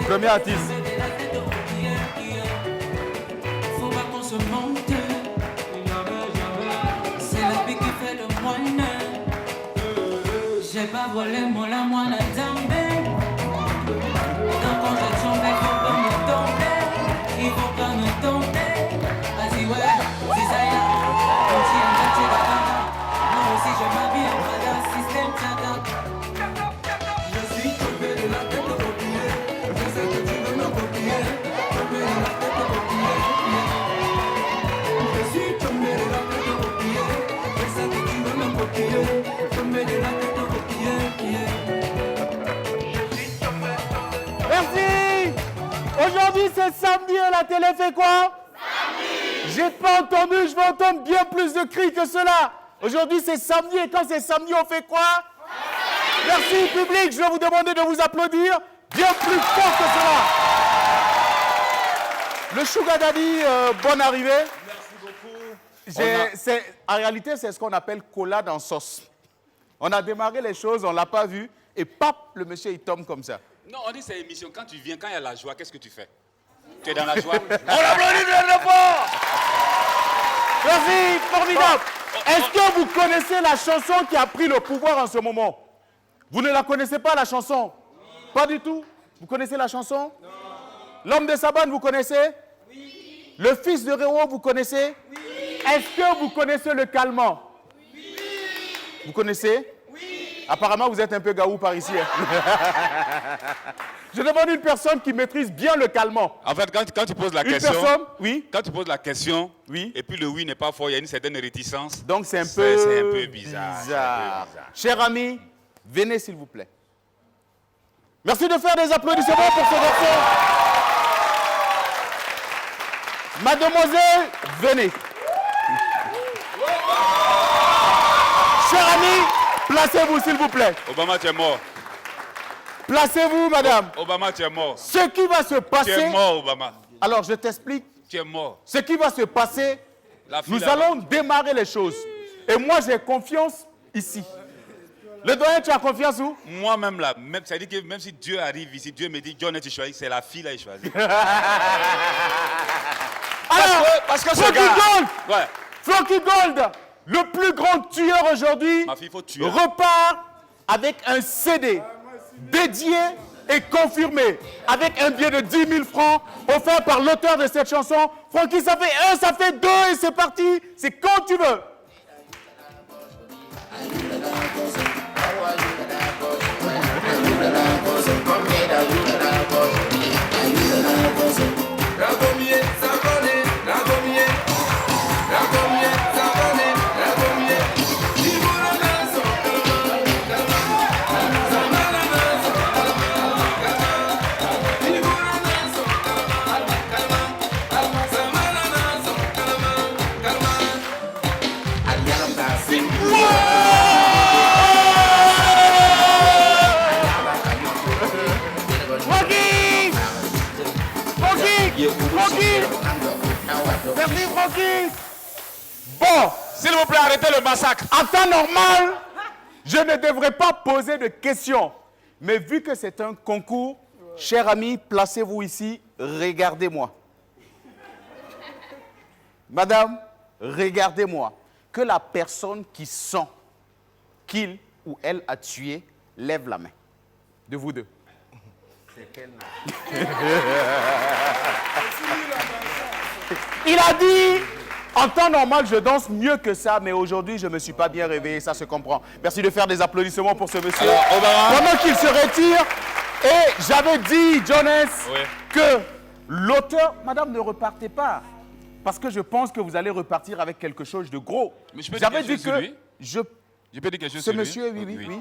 Premier artiste. Faut pas qu'on se monte. C'est la vie qui fait le moine. J'ai pas volé mon la moine à tomber. Donc quand je tombe, il faut pas me tomber. Il faut pas me tomber. Vas-y ouais, si ça y est. Comme si on battait la barre. Moi aussi je m'habille en fada. Système tchada. Je suis tombé de la tête de copier. Je sais que tu veux me copier. Tombé de la tête de copier. Je suis tombé de la tête de copier. Je sais que tu veux me copier. Tombé de la tête de copier. Merci. Aujourd'hui, c'est samedi et la télé fait quoi? Samedi. J'ai pas entendu, je vais entendre bien plus de cris que cela. Aujourd'hui, c'est samedi et quand c'est samedi, on fait quoi? Merci, public. Je vais vous demander de vous applaudir bien plus fort que cela. Le Sugar Daddy, bonne arrivée. Merci beaucoup. En réalité, c'est ce qu'on appelle collade en sauce. On a démarré les choses, on ne l'a pas vu, et pap, le monsieur, il tombe comme ça. Non, on dit c'est émission. Quand tu viens, quand il y a la joie, qu'est-ce que tu fais? Tu es dans la joie. On l'applaudit bien fort. Merci, formidable. Est-ce que vous connaissez la chanson qui a pris le pouvoir en ce moment? Vous ne la connaissez pas, la chanson? Pas du tout. Vous connaissez la chanson? Non. L'homme de Sabane, vous connaissez? Oui. Le fils de Réo, vous connaissez? Oui. Est-ce que vous connaissez le calmant? Oui. Vous connaissez? Oui. Apparemment, vous êtes un peu gaou par ici. Je demande une personne qui maîtrise bien le calmant. En fait, quand tu poses la question, oui. Quand tu poses la question, oui. Et puis le oui n'est pas fort, il y a une certaine réticence. Donc c'est un peu bizarre. Cher ami, venez s'il vous plaît. Merci de faire des applaudissements pour ce garçon. Mademoiselle, venez. Cher ami, placez-vous s'il vous plaît. Obama, tu es mort. Placez-vous, madame. Obama, tu es mort. Ce qui va se passer... Tu es mort, Obama. Alors, je t'explique. Tu es mort. Ce qui va se passer, nous allons démarrer les choses. Et moi, j'ai confiance ici. Le doyen, tu as confiance où? Moi-même, là, ça veut dire que même si Dieu arrive ici, Dieu me dit, John, tu choisis, c'est la fille là, il choisit. Alors, parce que Frankie Gold, ouais. Frankie Gold, le plus grand tueur aujourd'hui, repart avec un CD dédié et confirmé, avec un billet de 10 000 francs offert par l'auteur de cette chanson. Francky, ça fait 1, ça fait 2 et c'est parti. C'est quand tu veux. Merci, Francky. Bon, s'il vous plaît, arrêtez le massacre. En temps normal, je ne devrais pas poser de questions. Mais vu que c'est un concours, chers amis, placez-vous ici, regardez-moi. Madame, regardez-moi. Que la personne qui sent qu'il ou elle a tué lève la main. De vous deux. C'est quelle main? Il a dit, en temps normal, je danse mieux que ça, mais aujourd'hui, je ne me suis pas bien réveillé, ça se comprend. Merci de faire des applaudissements pour ce monsieur. Alors, pendant qu'il se retire, et j'avais dit, Jonas, que l'auteur... Madame, ne repartez pas, parce que je pense que vous allez repartir avec quelque chose de gros. Mais je peux dire quelque chose sur lui? Je peux dire quelque chose sur lui? Ce monsieur, oui.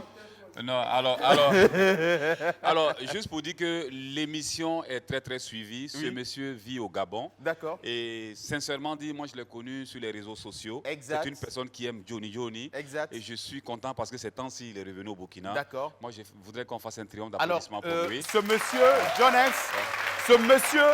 Non, alors, juste pour dire que l'émission est très très suivie. Ce monsieur vit au Gabon. D'accord. Et sincèrement dit, moi je l'ai connu sur les réseaux sociaux. Exact. C'est une personne qui aime Johnny. Exact. Et je suis content parce que ces temps-ci, il est revenu au Burkina. D'accord. Moi, je voudrais qu'on fasse un triomphe Alors, d'applaudissements pour lui. ce monsieur, Jones, ce monsieur,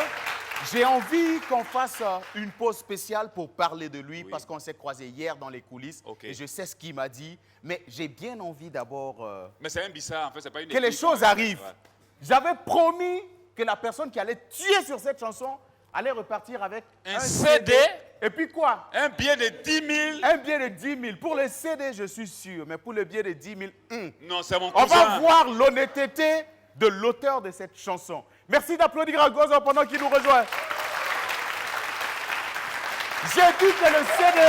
j'ai envie qu'on fasse une pause spéciale pour parler de lui parce qu'on s'est croisés hier dans les coulisses et je sais ce qu'il m'a dit, mais j'ai bien envie d'abord Mais c'est un bizarre, en fait, c'est pas une que les équipe, choses ouais. arrivent. Ouais. J'avais promis que la personne qui allait tuer sur cette chanson allait repartir avec Un CD. Et puis quoi? Un billet de 10 000. Un billet de 10 000. Pour le CD, je suis sûr, mais pour le billet de 10 000, Non, c'est mon on cousin. va voir l'honnêteté de l'auteur de cette chanson. Merci d'applaudir Agozo pendant qu'il nous rejoint. J'ai dit que le CD...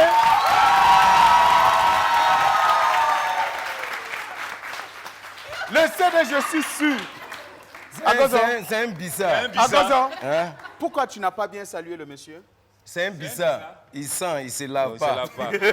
Le CD, je suis sûr. Agozo, C'est un bizarre. Un bizarre. Agozo, Hein? pourquoi tu n'as pas bien salué le monsieur? C'est un bizarre. Il sent, il se lave Non, pas. c'est la part. Mais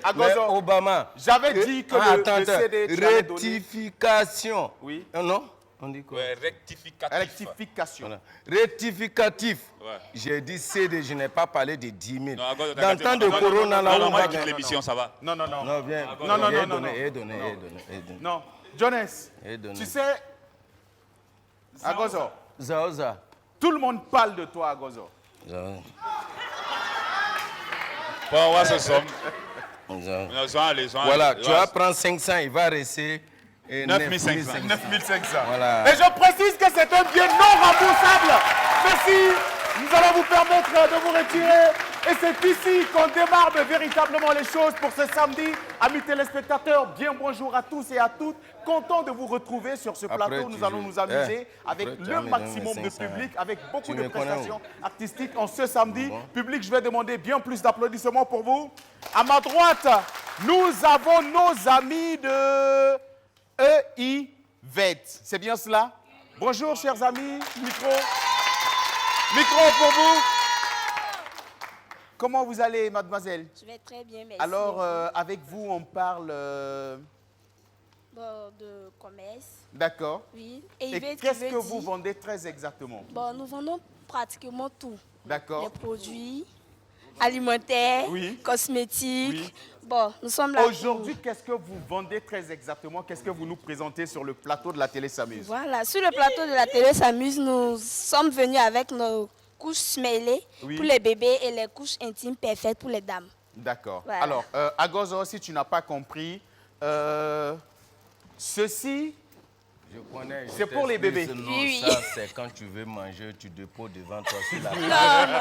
Agozo, Obama. j'avais dit que le CD, tu l'avais donné. Rectification. Oui. Non? On dit quoi? Ouais, rectificatif. Rectification. Voilà. Rectificatif. Ouais. J'ai dit CD, je n'ai pas parlé de 10 000. Non, Agozo, Dans le temps de Corona, là, non, on moi, va je quitte l'émission, ça va. Non, non, non. Non, viens. Non, non, non, non, non. Donner. Non. Jonas, donner. tu sais, Agozo, Zaoza. tout le monde parle de toi, Agozo. Zaoza. Bon, on va se somme. Zaoza. Allez, Voilà, tu vas prendre 500, il va rester 9500. 9500. Voilà. Et je précise que c'est un bien non remboursable. Merci. Nous allons vous permettre de vous retirer. Et c'est ici qu'on démarre véritablement les choses pour ce samedi. Amis téléspectateurs, bien bonjour à tous et à toutes. Content de vous retrouver sur ce Après, plateau. Nous allons nous amuser avec après, tu le vas me maximum donner de 500. public, avec beaucoup Tu de me connais, prestations artistiques en ce samedi. Public, je vais demander bien plus d'applaudissements pour vous. À ma droite, nous avons nos amis de EIVET. C'est bien cela? Bonjour, chers amis. Micro. Micro pour vous. Comment vous allez, mademoiselle? Je vais très bien, merci. Alors, avec vous, on parle... Bon, de commerce, D'accord. oui. Et Yvette qui qu'est-ce veut que vous dire- vendez très exactement? Bon, nous vendons pratiquement tout. Les D'accord. produits alimentaires, Oui. cosmétiques. Oui. Bon, nous sommes là Aujourd'hui, qu'est-ce que vous vendez très exactement? Qu'est-ce que vous nous présentez sur le plateau de la télé S'amuse? Voilà, sur le plateau de la télé S'amuse, nous sommes venus avec nos couches smiley Oui. pour les bébés et les couches intimes parfaites pour les dames. D'accord. Voilà. Alors, Agozo, si tu n'as pas compris, ceci, Je connais. C'est pour les bébés. Non, Oui, oui. ça, c'est quand tu veux manger, tu déposes devant toi sur la table.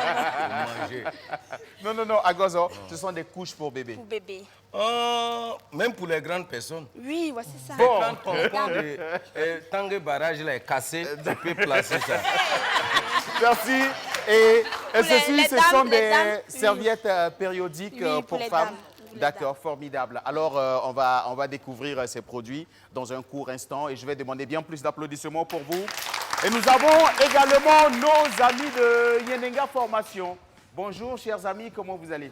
Pour manger. non, Agozo, ce sont des couches pour bébés. Pour bébés. Même pour les grandes personnes. Oui, voici ça. Bon. Quand ton pont de Tanguy Barrage là, est cassé, tu peux placer ça. Merci. Et Pour ceci, les ce dames, sont les des dames, oui. serviettes périodiques Oui, pour pour les femmes. dames, pour les D'accord, formidable. Alors, on va découvrir ces produits dans un court instant et je vais demander bien plus d'applaudissements pour vous. Et nous avons également nos amis de Yenenga Formation. Bonjour, chers amis, comment vous allez?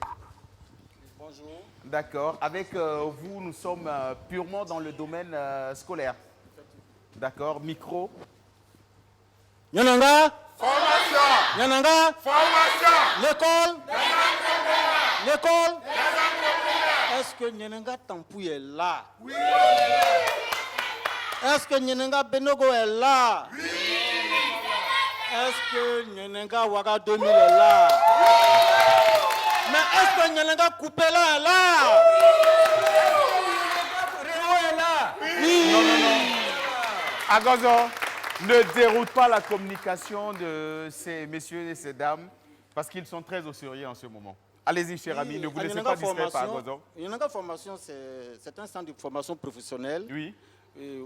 Bonjour. D'accord. Avec vous, nous sommes purement dans le domaine scolaire. D'accord. Micro. Nyananga. Formation. Nyananga. Formation. L'école. L'école. Est-ce que Nyananga Tampou est là? Oui. Est-ce que Nyananga Benogo est là? Oui. Est-ce que Nyananga Ouaga 2000 est là? Mais est-ce que Nyananga Coupela est là? Réo est là? Oui. Agozo, ne déroute pas la communication de ces messieurs et ces dames parce qu'ils sont très au sérieux en ce moment. Allez-y, cher ami, ne vous laissez pas distraire par Agozo. Yenanga Formation, c'est un centre de formation professionnelle Oui,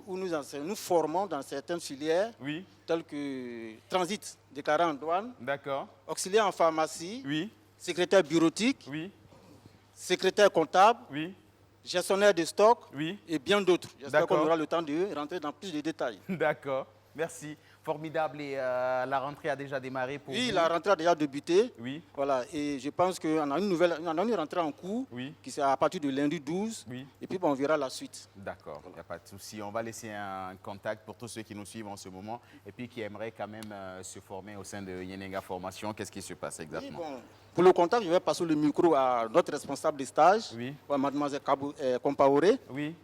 où nous formons dans certaines filières oui, telles que transit, déclarant en douane, d'accord. auxiliaire en pharmacie, Oui, secrétaire bureautique, oui, secrétaire comptable, oui, gestionnaire de stock oui. et bien d'autres. J'espère D'accord. qu'on aura le temps de rentrer dans plus de détails. D'accord, merci. Formidable. Et la rentrée a déjà démarré pour Oui, vous? la rentrée a déjà débuté. Oui. Voilà, et je pense qu'on a une rentrée en cours Oui. qui sera à partir de lundi 12. Oui. Et puis on verra la suite. D'accord, il n'y a pas de souci. On va laisser un contact pour tous ceux qui nous suivent en ce moment et puis qui aimeraient quand même se former au sein de Yenenga Formation. Qu'est-ce qui se passe Oui, exactement? bon, pour le contact, je vais passer le micro à notre responsable de stage, Oui. mademoiselle Compaoré. Oui.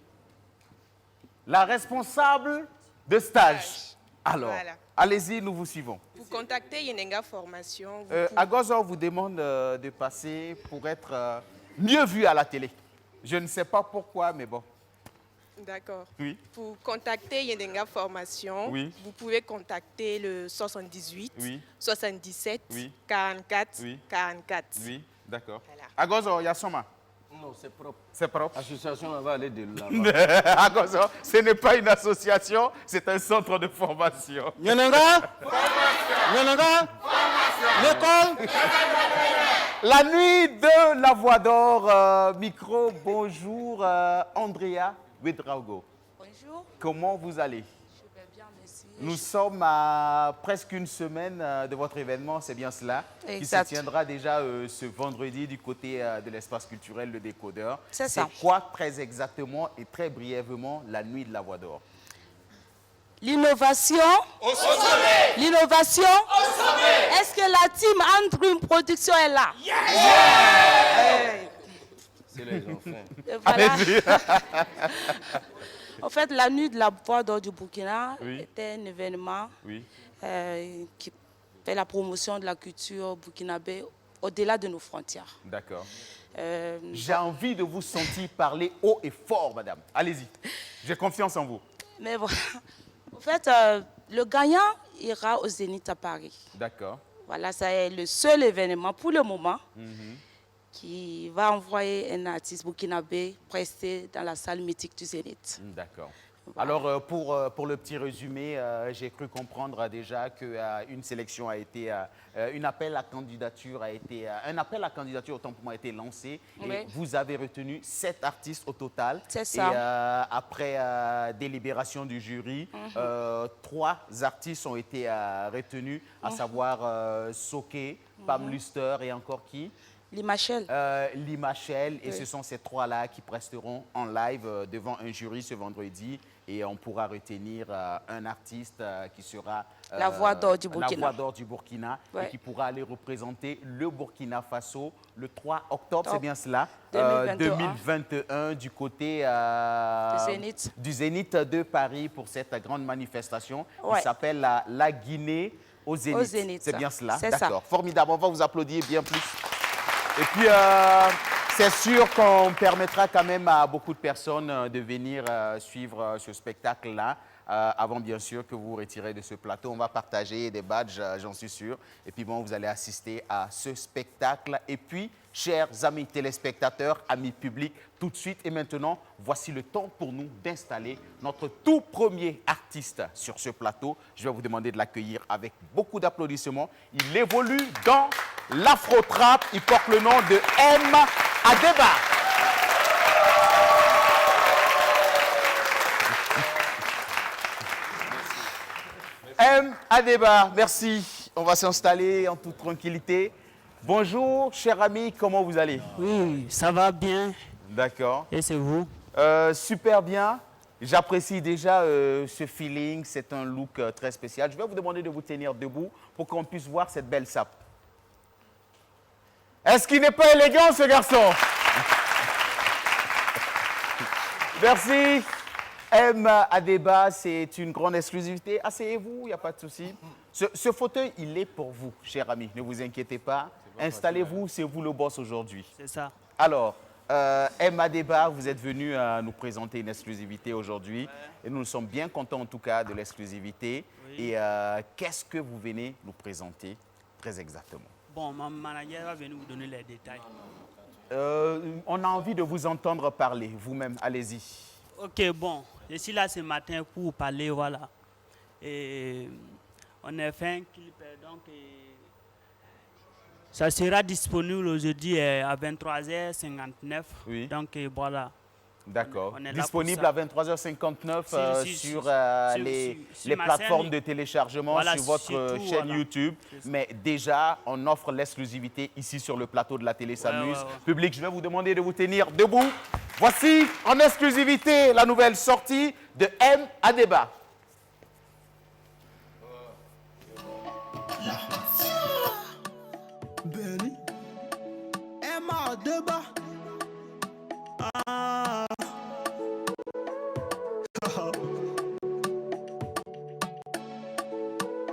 La responsable de stage. Alors, Voilà. allez-y, nous vous suivons. Vous contactez Yenenga Formation. Agozo vous demande de passer pour être mieux vu à la télé. Je ne sais pas pourquoi, mais bon. D'accord. Oui. Pour contacter Yenenga Formation, Oui. vous pouvez contacter le 78 Oui. 77 Oui. 44 Oui. 44. Oui, d'accord. Voilà. Agozo, Yassoma. Non, c'est propre. C'est propre. L'association va aller de là-bas. Agozo, ce n'est pas une association, c'est un centre de formation. Nyenenga Nyenenga L'école. La nuit de la voix d'or, micro, bonjour, Andrea Ouedraogo. Bonjour. Comment vous allez? Je vais bien, merci. Nous sommes à presque une semaine de votre événement, c'est bien cela, Exact. qui se tiendra déjà ce vendredi du côté de l'espace culturel Le Décodeur. C'est ça. quoi très exactement et très brièvement la nuit de la voix d'or? L'innovation. Au sommet. L'innovation. Au sommet. Est-ce que la team Andrew Production est là? C'est les enfants. Et voilà. En fait, la nuit de la voix d'or du Burkina Oui. était un événement Oui. qui fait la promotion de la culture burkinabé au-delà de nos frontières. D'accord. Euh, J'ai envie de vous sentir parler haut et fort, madame. Allez-y. J'ai confiance en vous. mais voilà. En fait, le gagnant ira au Zénith à Paris. D'accord. Voilà, ça est le seul événement pour le moment qui va envoyer un artiste burkinabé prester dans la salle mythique du Zénith. D'accord. Voilà. Alors, pour le petit résumé, j'ai cru comprendre déjà qu'une sélection a été, un appel à candidature autant pour moi a été lancé. Oui. Et vous avez retenu 7 artistes au total. C'est ça. Et après délibération du jury, 3 artistes ont été retenus, à savoir Soké, Pam Luster et encore qui? Limachel. Limachel, et Oui. ce sont ces 3-là qui presteront en live devant un jury ce vendredi, et on pourra retenir un artiste qui sera La voix d'or du Burkina. La voix d'or du Burkina, Ouais. et qui pourra aller représenter le Burkina Faso le 3 octobre, c'est bien cela, 2021. du côté Zénith. du Zénith de Paris pour cette grande manifestation qui Ouais. s'appelle la Guinée au Zénith. Au Zénith. C'est bien cela? C'est ça. D'accord, formidable, on va vous applaudir bien plus. Et puis, c'est sûr qu'on permettra quand même à beaucoup de personnes de venir suivre ce spectacle-là. Avant, bien sûr, que vous vous retirez de ce plateau. On va partager des badges, j'en suis sûr. Et puis, bon, vous allez assister à ce spectacle. Et puis, chers amis téléspectateurs, amis publics, tout de suite et maintenant, voici le temps pour nous d'installer notre tout premier artiste sur ce plateau. Je vais vous demander de l'accueillir avec beaucoup d'applaudissements. Il évolue dans l'afro-trap. Il porte le nom de M. Adeba. M. Adeba, merci. On va s'installer en toute tranquillité. Bonjour, cher ami, comment vous allez? Oui, ça va bien. D'accord. Et c'est vous? Super bien. J'apprécie déjà ce feeling. C'est un look très spécial. Je vais vous demander de vous tenir debout pour qu'on puisse voir cette belle sape. Est-ce qu'il n'est pas élégant, ce garçon? Merci. M. Adeba, c'est une grande exclusivité. Asseyez-vous, il n'y a pas de souci. Ce fauteuil, il est pour vous, cher ami. Ne vous inquiétez pas. Installez-vous, c'est vous le boss aujourd'hui. C'est ça. Alors, M. Adeba, vous êtes venu nous présenter une exclusivité aujourd'hui. Et nous sommes bien contents en tout cas de l'exclusivité. Oui. Et qu'est-ce que vous venez nous présenter très exactement? Bon, mon manager va venir vous donner les détails. On a envie de vous entendre parler, vous-même. Allez-y. Ok, bon, je suis là ce matin pour vous parler, voilà. Et on a fait un clip, donc ça sera disponible aujourd'hui à 23h59. Oui. Donc voilà. D'accord. On est là Disponible pour à 23h59 sur les ma plateformes chaîne. de téléchargement, Voilà, sur votre surtout, chaîne voilà. YouTube. Mais déjà, on offre l'exclusivité ici sur le plateau de la télé S'amuse. ouais. Public, je vais vous demander de vous tenir debout. Voici en exclusivité la nouvelle sortie de M à débat. Benny, Emma débat. Ah.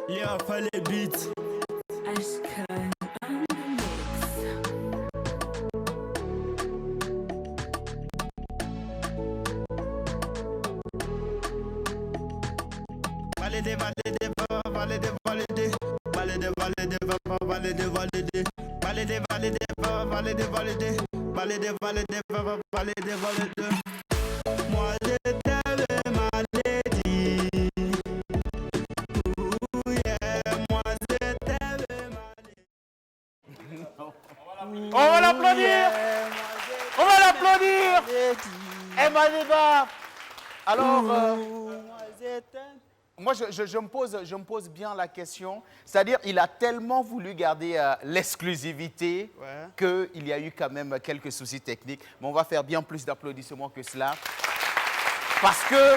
Yeah, fallait beat. Validé, validé, validé, validé. Validé, validé, validé, validé. Validé, validé, validé, validé. Validé, validé, validé, validé. Moi je t'avais mal dit. Ouh, yeah. Moi je t'avais mal dit. On va l'applaudir. On va l'applaudir. M à débat. Alors, moi, je me pose bien la question. C'est-à-dire, il a tellement voulu garder l'exclusivité qu'il y a eu quand même quelques soucis techniques. Mais on va faire bien plus d'applaudissements que cela. Parce que,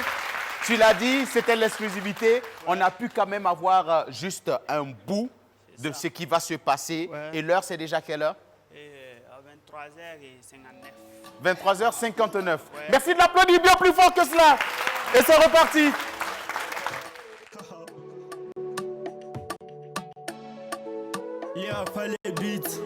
tu l'as dit, c'était l'exclusivité. On a pu quand même avoir juste un bout de ce qui va se passer. Et l'heure, c'est déjà quelle heure? À 23h59. 23h59. Merci de l'applaudir bien plus fort que cela. Et c'est reparti. Yeah, fallait beat.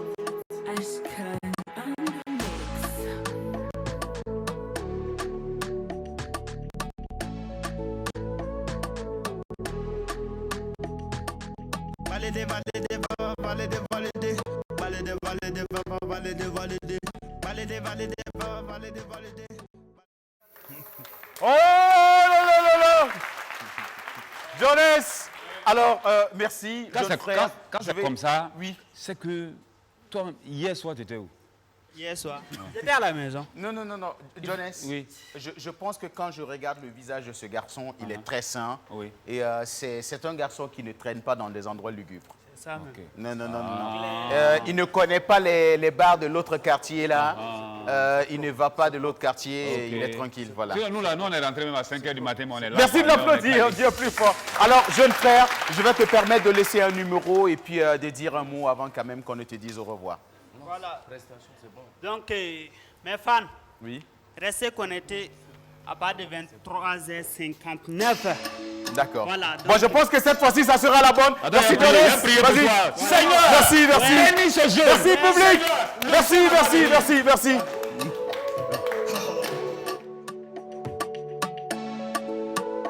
Validé, validé, validé, validé. Validé, validé, validé, validé. Validé, validé, validé, validé. Oh là là là là. Jonas. Alors, merci. Quand c'est comme ça, oui. C'est que toi, hier soir, tu étais où? Hier soir, j'étais à la maison. Non. Jonas, oui. Je pense que quand je regarde le visage de ce garçon, il est très sain. Oui. Et c'est un garçon qui ne traîne pas dans des endroits lugubres. C'est ça, même. Non. Il ne connaît pas les bars de l'autre quartier, là. Il ne va pas de l'autre quartier. Il est tranquille, voilà. Nous, là, nous, on est rentrés même à 5h du matin, mais on est là. Merci de l'applaudir, Dieu plus fort. Alors, jeune frère, je vais te permettre de laisser un numéro et puis de dire un mot avant quand même qu'on ne te dise au revoir. Voilà. Donc, mes fans, oui. Restez connectés à partir de 23h59. D'accord. Voilà, bon, je pense que cette fois-ci, ça sera la bonne. Merci, Jonas. Vas-y. Seigneur. Merci. Merci, public. Merci.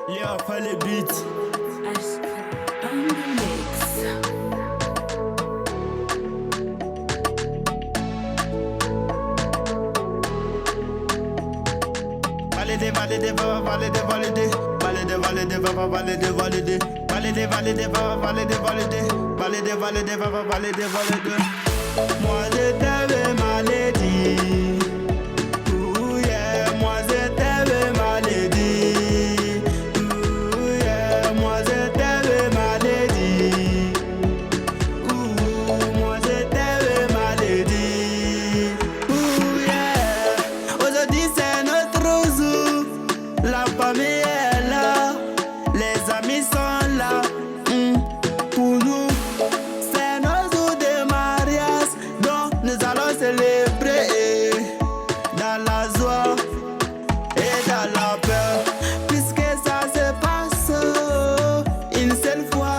Yeah, fallait beat. Validé, validé, validé, validé. Validé, validé, validé, validé. Validé, validé, validé, validé. Validé, validé, validé, validé. Moi je t'avais mal dit. Ouh yeah, moi je t'avais mal dit. Ouh yeah, moi je t'avais mal dit. Ouh, moi je t'avais mal dit. Ouh yeah, aujourd'hui c'est notre jour. La famille est là, les amis sont là. Pour nous, c'est nos jours de mariage, donc nous allons célébrer dans la joie et dans la peur, puisque ça se passe une seule fois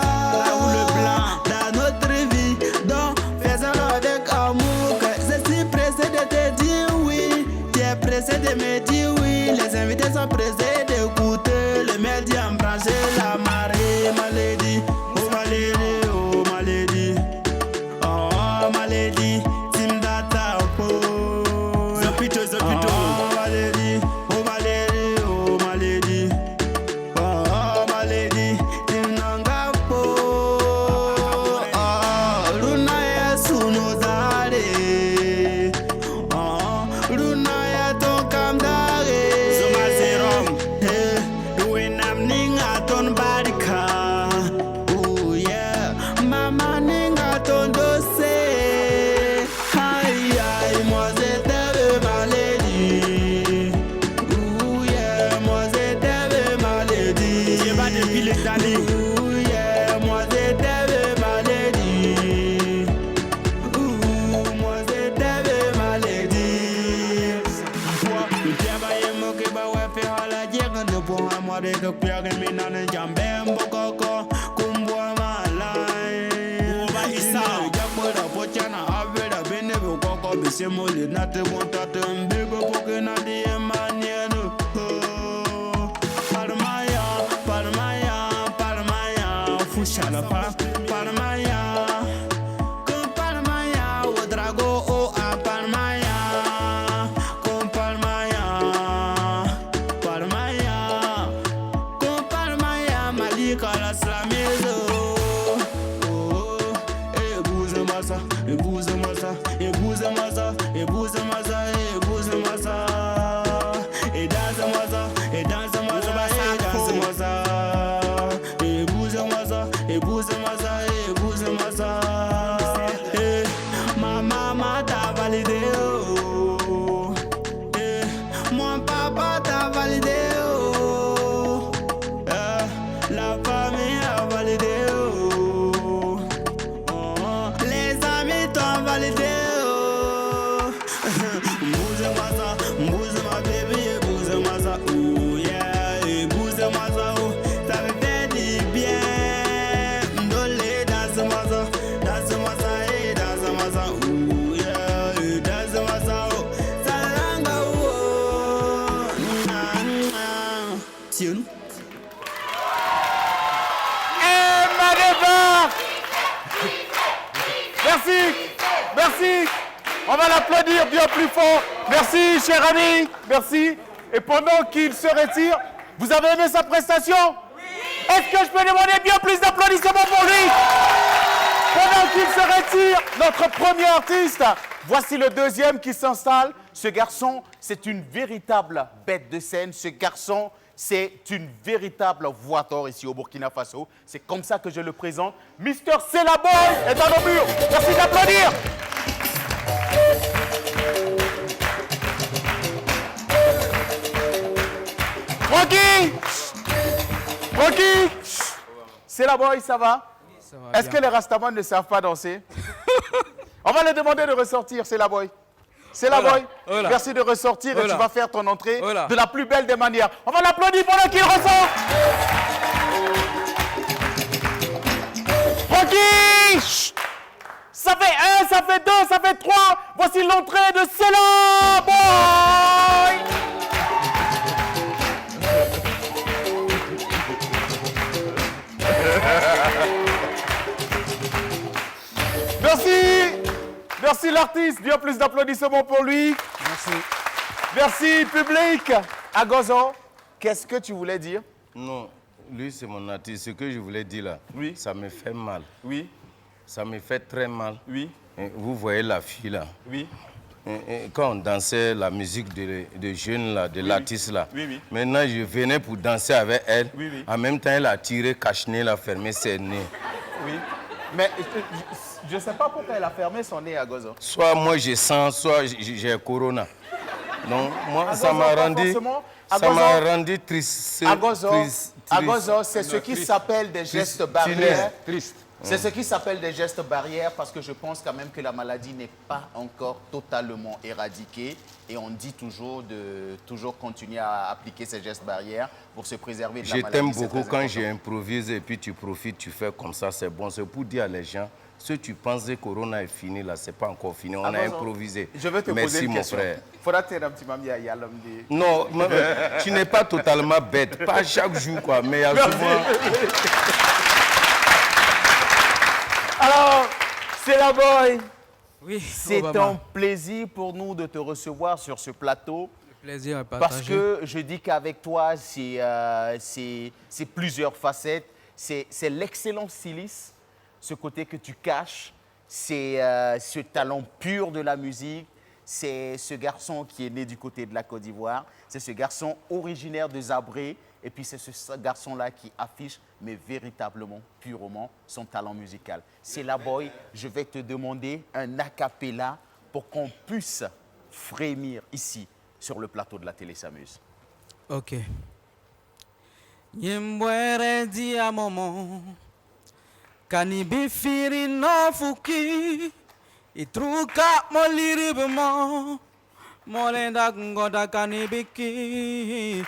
dans notre vie. Donc faisons-le avec amour. Je suis pressé de te dire oui, tu es pressé de me dire oui. Les invités sont pressés d'écouter. T'as dit, ouh, yeah, moi c'était maladie. Ouh, moi c'était maladie. Toi, tu t'es baillé, moi qui va ouais, faire la dire que tu pourras moi de que pierre et mina ne jambe, mbokoko, kumboa malai. Oba isa, japo da pochana, ave da bene, bokoko, bise mole, nate bontate, mbego, poke na di emanienu. Palmaya, fushana pa, Palmaya. Com Palmaya, o drago o a Palmaya. Com Palmaya, Palmaya. Com Palmaya, malika la slamizo. Ebuze masa, ebuze masa, ebuze masa, ebuze masa, ebuze masa. E dança masa, e dança masa, e dança masa. Ebuze masa, ebuze masa, ebuze masa. Ma maman t'a validé, oh. Mon papa t'a validé, oh. La famille a validé, oh. Les amis t'ont validé, oh. Bouge masa, bouge ma baby, bouge masa, oh yeah, bouge masa, oh. Ça me fait du bien. Ndole danse masa, et danse masa, oh yeah, danse masa, oh. Salanga, oh. Sion. Et Madeva. Merci, merci. On va l'applaudir bien plus fort. Merci, cher ami. Merci. Et pendant qu'il se retire, vous avez aimé sa prestation? Oui. Est-ce que je peux demander bien plus d'applaudissements pour lui? Pendant qu'il se retire, notre premier artiste, voici le deuxième qui s'installe. Ce garçon, c'est une véritable bête de scène. Ce garçon, c'est une véritable voix d'or ici au Burkina Faso. C'est comme ça que je le présente. Mister Selaboy est dans nos murs. Merci d'applaudir. Rocky! Rocky! Selaboy, ça va? Ça va. Est-ce que les Rastaman ne savent pas danser? On va leur demander de ressortir, Selaboy. Selaboy, Voilà. merci de ressortir et Voilà. tu vas faire ton entrée Voilà. de la plus belle des manières. On va l'applaudir pendant qu'il ressort. Rocky! Chut. Ça fait 1, ça fait 2, ça fait 3. Voici l'entrée de Selaboy. Merci. Merci l'artiste. Bien plus d'applaudissements pour lui. Merci. Merci public. Agozo, qu'est-ce que tu voulais dire? Non, lui c'est mon artiste. Ce que je voulais dire là, Oui. ça me fait mal. Oui, Ça me fait très mal. oui, Et vous voyez la fille là. oui. Et quand on dansait la musique de jeunes là, de l'artiste là. Oui, oui. Maintenant je venais pour danser avec elle. Oui, oui. En même temps elle a tiré cache-nez, elle a fermé ses nez. Oui. Mais je ne sais pas pourquoi elle a fermé son nez à Gozo. Soit moi je sens, soit j'ai corona. Donc moi Agozo, ça m'a pas rendu, forcément. ça Agozo. m'a rendu triste. Agozo, c'est ce qui s'appelle des gestes barrières. Triste. C'est ce qui s'appelle des gestes barrières parce que je pense quand même que la maladie n'est pas encore totalement éradiquée et on dit toujours de continuer à appliquer ces gestes barrières pour se préserver de la Je maladie. t'aime C'est beaucoup très quand important. j'improvise et puis tu profites, tu fais comme ça, c'est bon. C'est pour dire à les gens, si tu penses que Corona est fini, là, c'est pas encore fini. On a Agozo, improvisé. Je vais te Merci, poser une mon question. frère. Faudra te dire un petit mamie à Yalamdi. Non, tu n'es pas totalement bête. Pas chaque jour, quoi. Mais il y a souvent... Alors, Selaboy, Oui, c'est Obama. un plaisir pour nous de te recevoir sur ce plateau. Le plaisir est Parce partagé. que je dis qu'avec toi, c'est plusieurs facettes. C'est l'excellent styliste, ce côté que tu caches. C'est ce talent pur de la musique. C'est ce garçon qui est né du côté de la Côte d'Ivoire. C'est ce garçon originaire de Zabré. Et puis c'est ce garçon-là qui affiche, mais véritablement, purement, son talent musical. Selaboy, je vais te demander un a cappella pour qu'on puisse frémir ici, sur le plateau de la télé S'amuse. Ok. Yembwere di a momo Kanibi firi no fuki Itruka moliribemo Molenda ngoda kanibiki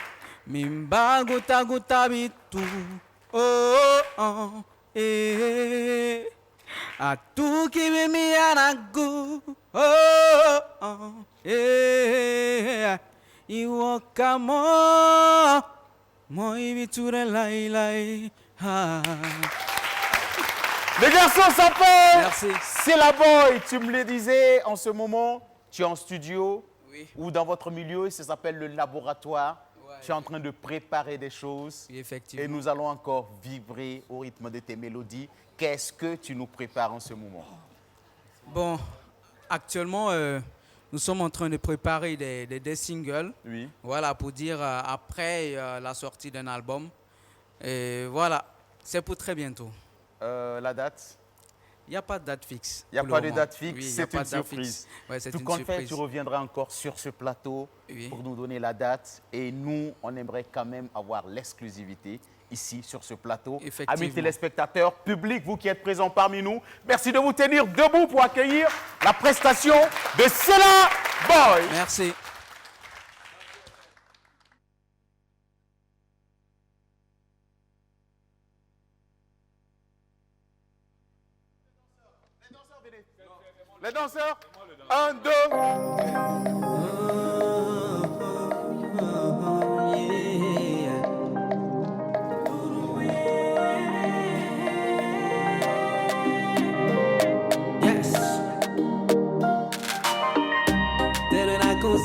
Mimba guta guta bitu Oh oh eh Atu kibi mi anagu Oh oh eh Iwokamo Moi biture lai lai ha. Les garçons, ça fait. Merci. C'est la boy. Tu me le disais en ce moment, tu es en studio ou dans votre milieu, ça s'appelle le laboratoire. Tu es en train de préparer des choses. Oui, effectivement. Et nous allons encore vibrer au rythme de tes mélodies. Qu'est-ce que tu nous prépares en ce moment? Bon, actuellement, nous sommes en train de préparer des singles. Oui. Voilà, pour dire après la sortie d'un album. Et voilà, c'est pour très bientôt. La date? Il n'y a pas de date fixe. Il n'y a pour pas le de moment. date fixe, Oui, y a c'est pas une de date surprise. fixe. Ouais, c'est Tout une compte fait, surprise. tu reviendras encore sur ce plateau pour nous donner la date. Et nous, on aimerait quand même avoir l'exclusivité ici sur ce plateau. Amis téléspectateurs, public, vous qui êtes présents parmi nous, merci de vous tenir debout pour accueillir la prestation de C'est la boy. Merci. Les danseurs, 1, 2.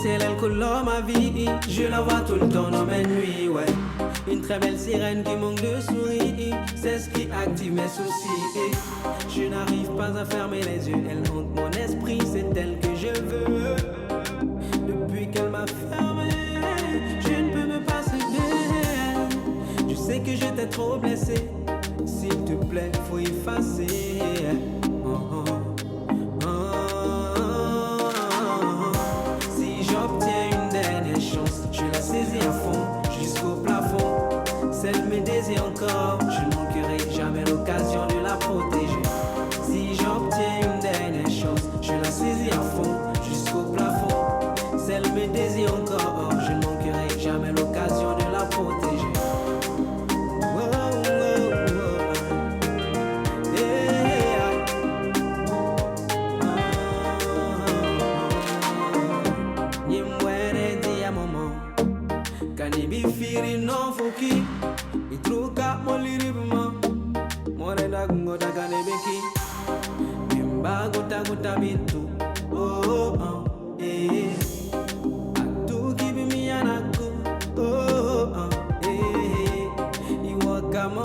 C'est elle couleur ma vie, je la vois tout le temps dans mes nuits, ouais. Une très belle sirène qui manque de sourire, c'est ce qui active mes soucis. Je n'arrive pas à fermer les yeux, elle hante mon esprit, c'est elle que je veux. Depuis qu'elle m'a fermé, je ne peux me passer d'elle. Je sais que je t'ai trop blessé, s'il te plaît, faut effacer. Oh, oh. Saisis à fond jusqu'au plafond. Celle me désire encore, je ne manquerai jamais l'occasion de la protéger. Si j'obtiens une dernière chance, je la saisis à fond jusqu'au plafond. Celle me désire encore, je ne manquerai jamais l'occasion de la protéger. Firi no fuki itruka moliribma morena ngoda kanebeki mimba gota gota bitu oh oh eh atu kibi mi anaku oh oh eh iwakamo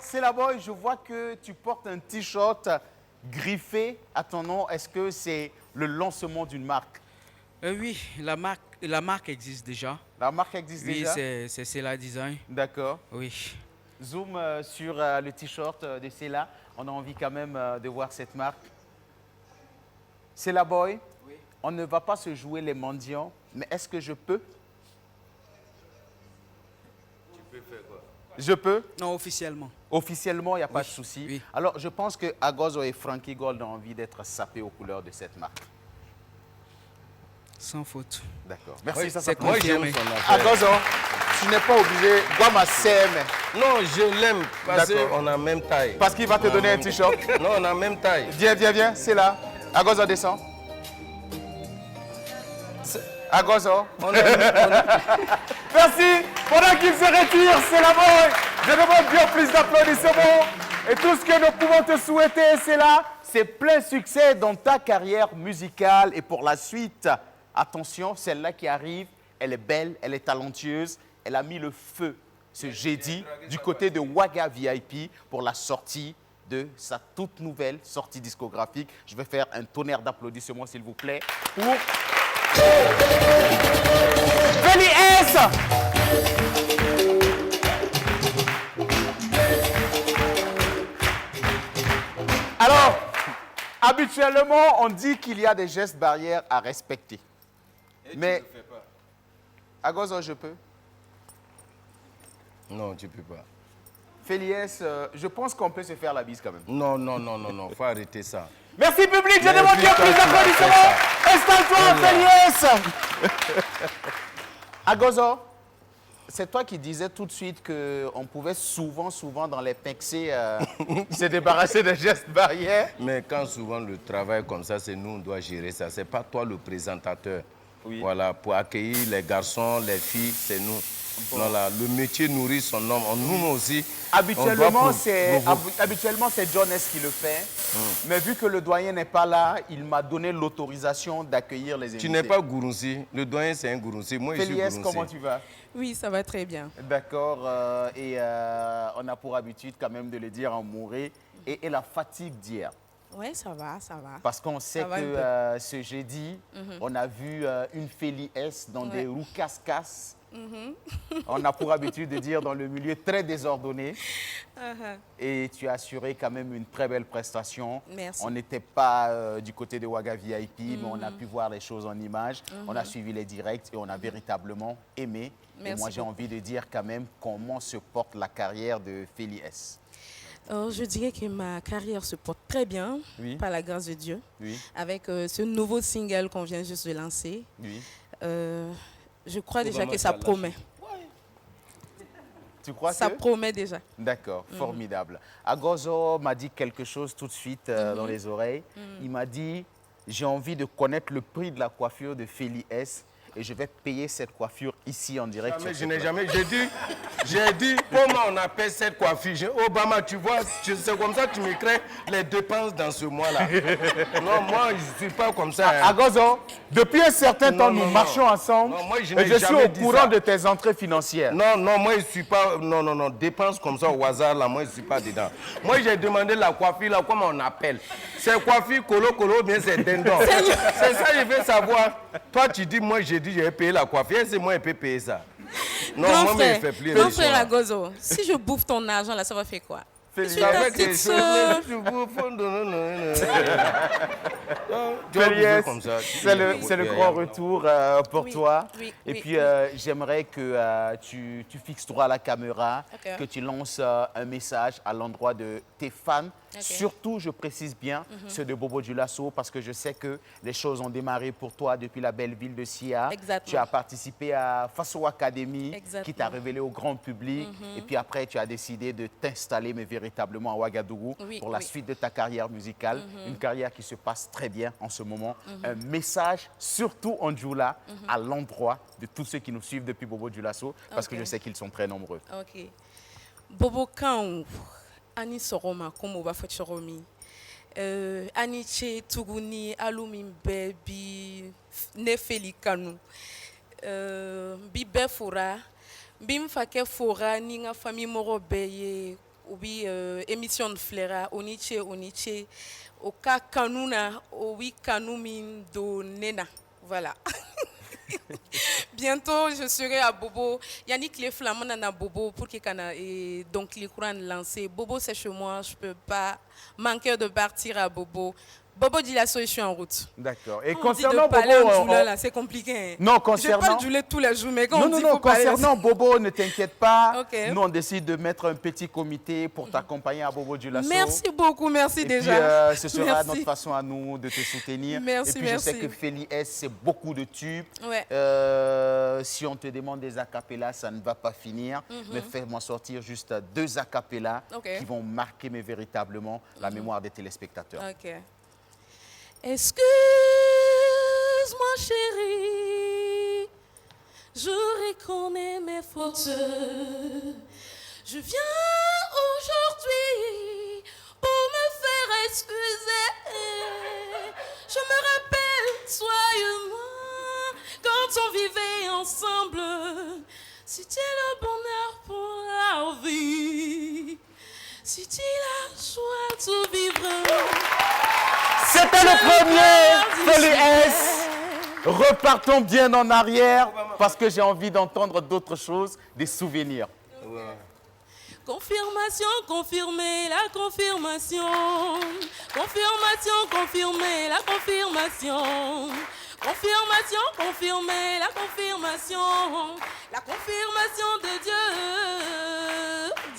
c'est la boy, je vois que tu portes un t-shirt griffé à ton nom. Est-ce que c'est le lancement d'une marque? Oui, la marque existe déjà. La marque existe déjà? Oui, c'est Cela Design. D'accord. Oui. Zoom sur le t-shirt de Cela. On a envie quand même de voir cette marque. C'est la boy. Oui. On ne va pas se jouer les mendiants, mais est-ce que je peux? Tu peux faire quoi? Je peux? Non, officiellement. Officiellement, il n'y a pas Oui, de souci. oui. Alors, je pense que Agozo et Frankie Gold ont envie d'être sapés aux couleurs de cette marque. Sans faute. D'accord. Merci, Oui, ça c'est s'appelle. confirmé. Agozo, tu n'es pas obligé. Guama s'aime. Non, je l'aime parce D'accord. qu'on a même taille. Parce qu'il va te donner un t-shirt. Non, on a même taille. Viens, c'est là. Agozo, descend. Agozo. Merci. Pendant qu'il se retire, c'est la boy. Je demande bien plus d'applaudissements. Et tout ce que nous pouvons te souhaiter, c'est là. C'est plein succès dans ta carrière musicale. Et pour la suite, attention, celle-là qui arrive, elle est belle, elle est talentueuse. Elle a mis le feu ce jeudi du côté de Waga VIP pour la sortie de sa toute nouvelle sortie discographique. Je vais faire un tonnerre d'applaudissements, s'il vous plaît, pour Feli S. Alors, habituellement, on dit qu'il y a des gestes barrières à respecter. Mais, Agozo, je peux? Non, tu peux pas. Féliès, je pense qu'on peut se faire la bise quand même. Non, faut arrêter ça. Merci public, je Mais demande bien putain, plus tu vas d'applaudissements. faire Installe-toi, Féliès. Agozo, c'est toi qui disais tout de suite qu'on pouvait souvent dans les pexés se débarrasser des gestes barrières. Mais quand souvent le travail comme ça, c'est nous, on doit gérer ça. C'est pas toi le présentateur. Oui. Voilà, pour accueillir les garçons, les filles, c'est nous. Bon. Voilà, le métier nourrit son homme. Nous aussi. Habituellement, c'est John S qui le fait. Mais vu que le doyen n'est pas là, il m'a donné l'autorisation d'accueillir les invités. Tu n'es pas Gourounsi. Le doyen, c'est un Gourounsi. Moi, je suis Féliès, Gourounsi. comment tu vas? Oui, ça va très bien. D'accord. On a pour habitude quand même de le dire en mouré. Et la fatigue d'hier. Oui, ça va, ça va. Parce qu'on sait que ce jeudi, on a vu une Féli S dans des roues casse-casse. On a pour habitude de dire dans le milieu très désordonné. Et tu as assuré quand même une très belle prestation. Merci. On n'était pas du côté de Waga VIP, mais on a pu voir les choses en images. On a suivi les directs et on a véritablement aimé. Merci et moi, j'ai envie de dire quand même comment se porte la carrière de Féli S. Je dirais que ma carrière se porte très bien, par la grâce de Dieu, avec ce nouveau single qu'on vient juste de lancer. Je crois déjà que ça promet. Tu crois ça promet déjà. D'accord, formidable. Agozo m'a dit quelque chose tout de suite dans les oreilles. Il m'a dit, j'ai envie de connaître le prix de la coiffure de Féli S. Et je vais payer cette coiffure ici en direct. Je n'ai jamais. J'ai dit, comment on appelle cette coiffure? Obama, tu vois, c'est comme ça que tu me crées les dépenses dans ce mois-là. Non, moi, je ne suis pas comme ça. Agozo, depuis un certain temps, nous marchons ensemble. Non, moi, je et je suis au courant ça. de tes entrées financières. Non, moi, je ne suis pas. Non, dépenses comme ça au hasard, là, moi, je ne suis pas dedans. Moi, j'ai demandé la coiffure, là, comment on appelle? C'est coiffure colo, bien c'est dindon. C'est ça, je veux savoir. Toi, tu dis, moi, j'ai dit, je vais payer la coiffure. C'est moi, je peux payer ça. Non, Grand moi, frère, mais je fais plus. grand frère Agozo, si je bouffe ton argent, là, ça va faire quoi? Je suis ta Avec petite les sœur. C'est le grand retour pour toi. Et puis, j'aimerais que tu fixes droit à la caméra, que tu lances un message à l'endroit de tes fans. Surtout, je précise bien, ceux de Bobo Dioulasso, parce que je sais que les choses ont démarré pour toi depuis la belle ville de Sia. Exactement. Tu as participé à Faso Academy, qui t'a révélé au grand public. Et puis après, tu as décidé de t'installer, mais véritablement à Ouagadougou, pour la suite de ta carrière musicale. Une carrière qui se passe très bien en ce moment. Un message, surtout en Djoula, à l'endroit de tous ceux qui nous suivent depuis Bobo Dioulasso, parce que je sais qu'ils sont très nombreux. Ok. Bobo Kaou, Ani Soroma, comme va faire Choromi. Aniche Tuguni, Alumim Baby, Nefeli Kanou. Bibe Fora, Bim Fake Fora, Ninga Famille Morobeye. oui, émission de Flera, Oniche, Oka Kanuna, Owi Kanumin do Nena. Voilà. Bientôt, je serai à Bobo. Yannick les Flamands à Bobo pour qu'il et donc les courants lancés. Bobo, c'est chez moi, je ne peux pas manquer de partir à Bobo. Bobo dit la solution en route. D'accord. Et on concernant dit de Bobo, en Djoula, là, c'est compliqué. Hein. Non, concernant. Je parle Djoula tous les jours, mais quand on dit non, faut parler... concernant Bobo, ne t'inquiète pas. Okay. Nous, on décide de mettre un petit comité pour t'accompagner à Bobo Djoulasso. Merci beaucoup, merci déjà. Puis, ce sera merci. notre façon à nous de te soutenir. Merci, et puis, merci. je sais que Feli S, c'est beaucoup de tubes. Ouais. Si on te demande des acapellas, ça ne va pas finir. Mais fais-moi sortir juste 2 acapellas qui vont marquer mais véritablement la mémoire des téléspectateurs. Ok. Excuse-moi chérie, je reconnais mes fautes. Je viens aujourd'hui pour me faire excuser. Je me rappelle soigneusement quand on vivait ensemble. C'était le bonheur pour la vie. C'était la joie de vivre. C'était le premier Feli S. Repartons bien en arrière parce que j'ai envie d'entendre d'autres choses, des souvenirs. Confirmation, confirmée, la confirmation. Confirmation, confirmée, la confirmation. Confirmation, confirmée, la confirmation. La confirmation de Dieu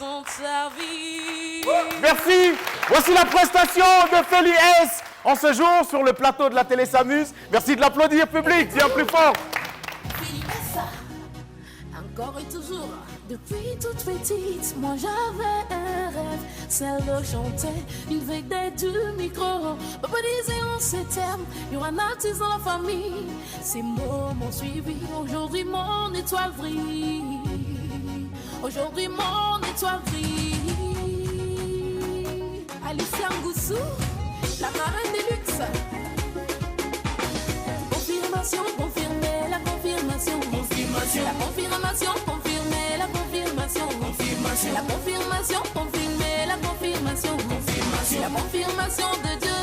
dans ta vie. Merci. Voici la prestation de Feli S en ce jour sur le plateau de la télé S'amuse. Merci de l'applaudir, public. Bien plus fort. Encore et toujours, depuis toute petite, moi j'avais un rêve, celle de chanter une vedette du micro. Papa disait en ces termes, il y aura un artiste dans la famille. Ces mots m'ont suivi, aujourd'hui mon étoile brille. Aujourd'hui mon étoile brille. Alicia Ngoussou, la marraine des luxe. Confirmation, confirmée, la confirmation. Confirmation. La confirmation, confirmée, la confirmation. Confirmation. La confirmation, confirmée, la confirmation. Confirmation. La confirmation de Dieu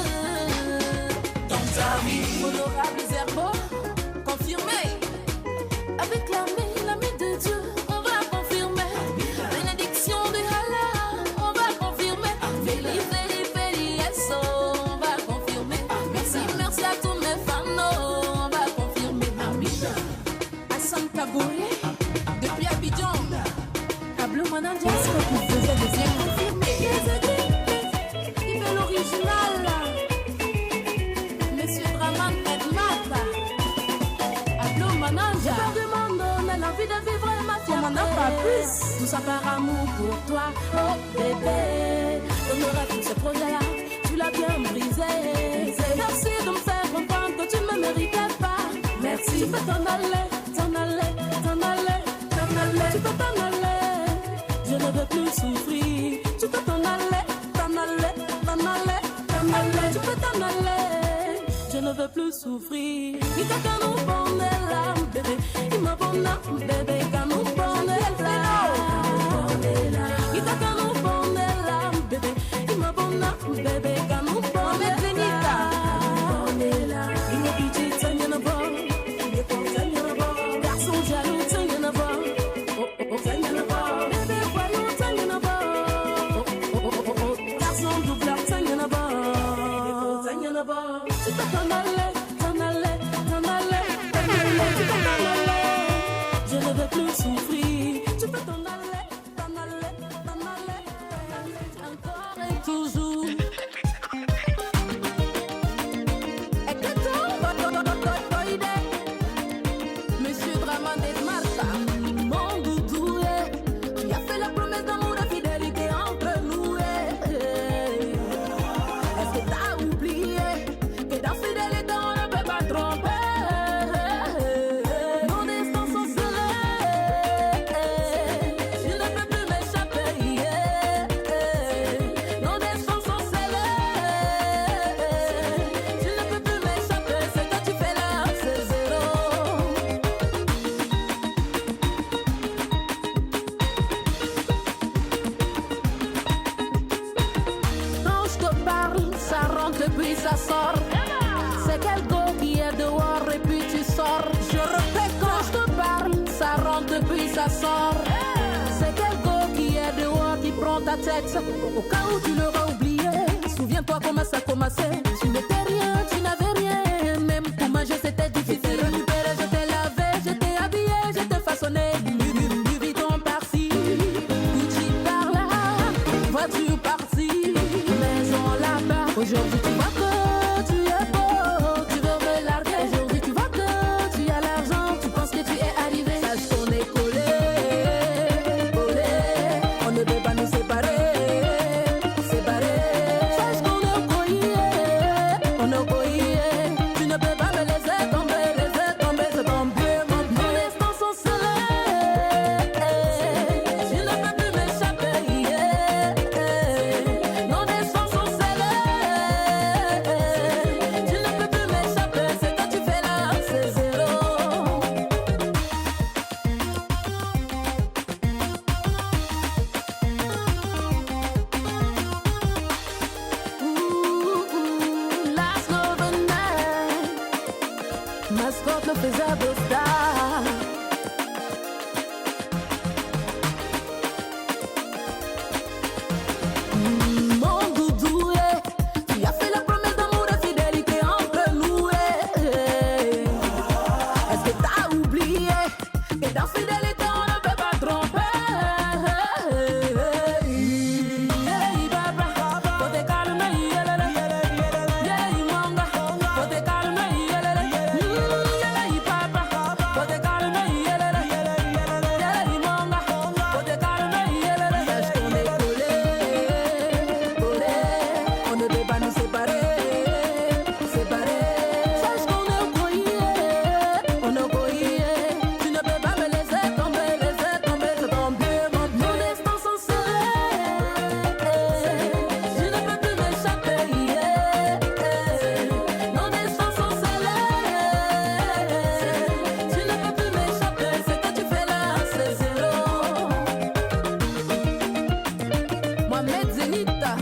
dans ta vie. Honorable Zerbo, confirmé. Avec l'ami de Dieu, on va confirmer. Bénédiction de Allah, on va confirmer. Feli, Feli, Feli, yes, on va confirmer. Merci, merci à tous mes fans. Depuis Abidjan, Pablo Manandias, qui faisait des yeux confirmés. Il fait l'original. Monsieur Draman Edmata, Pablo Manandias. Je te demande, on a l'envie de vivre ma fierté. On n'en a pas plus. Tout ça par amour pour toi, oh bébé. T'honoras tous ces projets-là, tu l'as bien brisé. Merci de me faire comprendre que tu ne me méritais pas. Merci, tu peux t'en aller. Tu peux t'en aller, je ne veux plus souffrir. Tu peux t'en aller, tu peux t'en aller, je ne veux plus souffrir. Il t'a qu'à nous prendre l'âme, bébé. Il m'a bon âme, bébé, qu'à nous prendre l'âme. Il t'a qu'à nous prendre l'âme, bébé. Il m'a bon âme, bébé, qu'à nous prendre l'âme. Il m'a pitié, t'en y en a bon. Garçon jaloux, t'en y en a bon. Tu peux t'en aller, la sort. C'est quelqu'un qui est dehors, qui prend ta tête. Au cas où tu l'auras oublié, souviens-toi comment ça commençait. Tu n'étais rien, tu n'avais rien. Même pour manger, c'était difficile. Je t'ai lavé, je t'ai habillé, je t'ai façonné. Louis Vuitton par-ci, Gucci par-là, voiture par-ci, maison là-bas. Aujourd'hui, tu vois que tu es beau, tu veux me larguer. Aujourd'hui, tu vois que tu as l'argent, tu penses que tu es arrivé. Sache qu'on est collé, collé, on ne peut pas nous séparer, séparer. Sache qu'on est collé, on est collé. Tu ne peux pas me laisser tomber, c'est ton Dieu, mon Dieu. Nos destins sont scellés, tu ne peux plus m'échapper. Nos destins sont scellés, tu ne peux plus m'échapper. C'est que tu fais là, c'est zéro. Last overnight, mascotte le faisable star. Mon doudou, tu as fait la promesse d'amour et fidélité entre nous. Est-ce que t'as oublié que dans fidélité on ne peut pas tromper? Hey, papa, faut te calmer, hey, manga, faut te calmer, hey, papa, faut te calmer, hey, manga, faut te calmer. Sache qu'on est collé, collé, on ne peut pas nous séparer, séparer. Sache qu'on est collé, on est collé. Tu ne peux pas me laisser tomber, c'est ton Dieu, mon Dieu. Nos destins sont scellés, je ne peux plus m'échapper. Nos destins sont scellés, tu ne peux plus m'échapper. C'est que tu fais là, c'est zéro. Mohamed Zenita,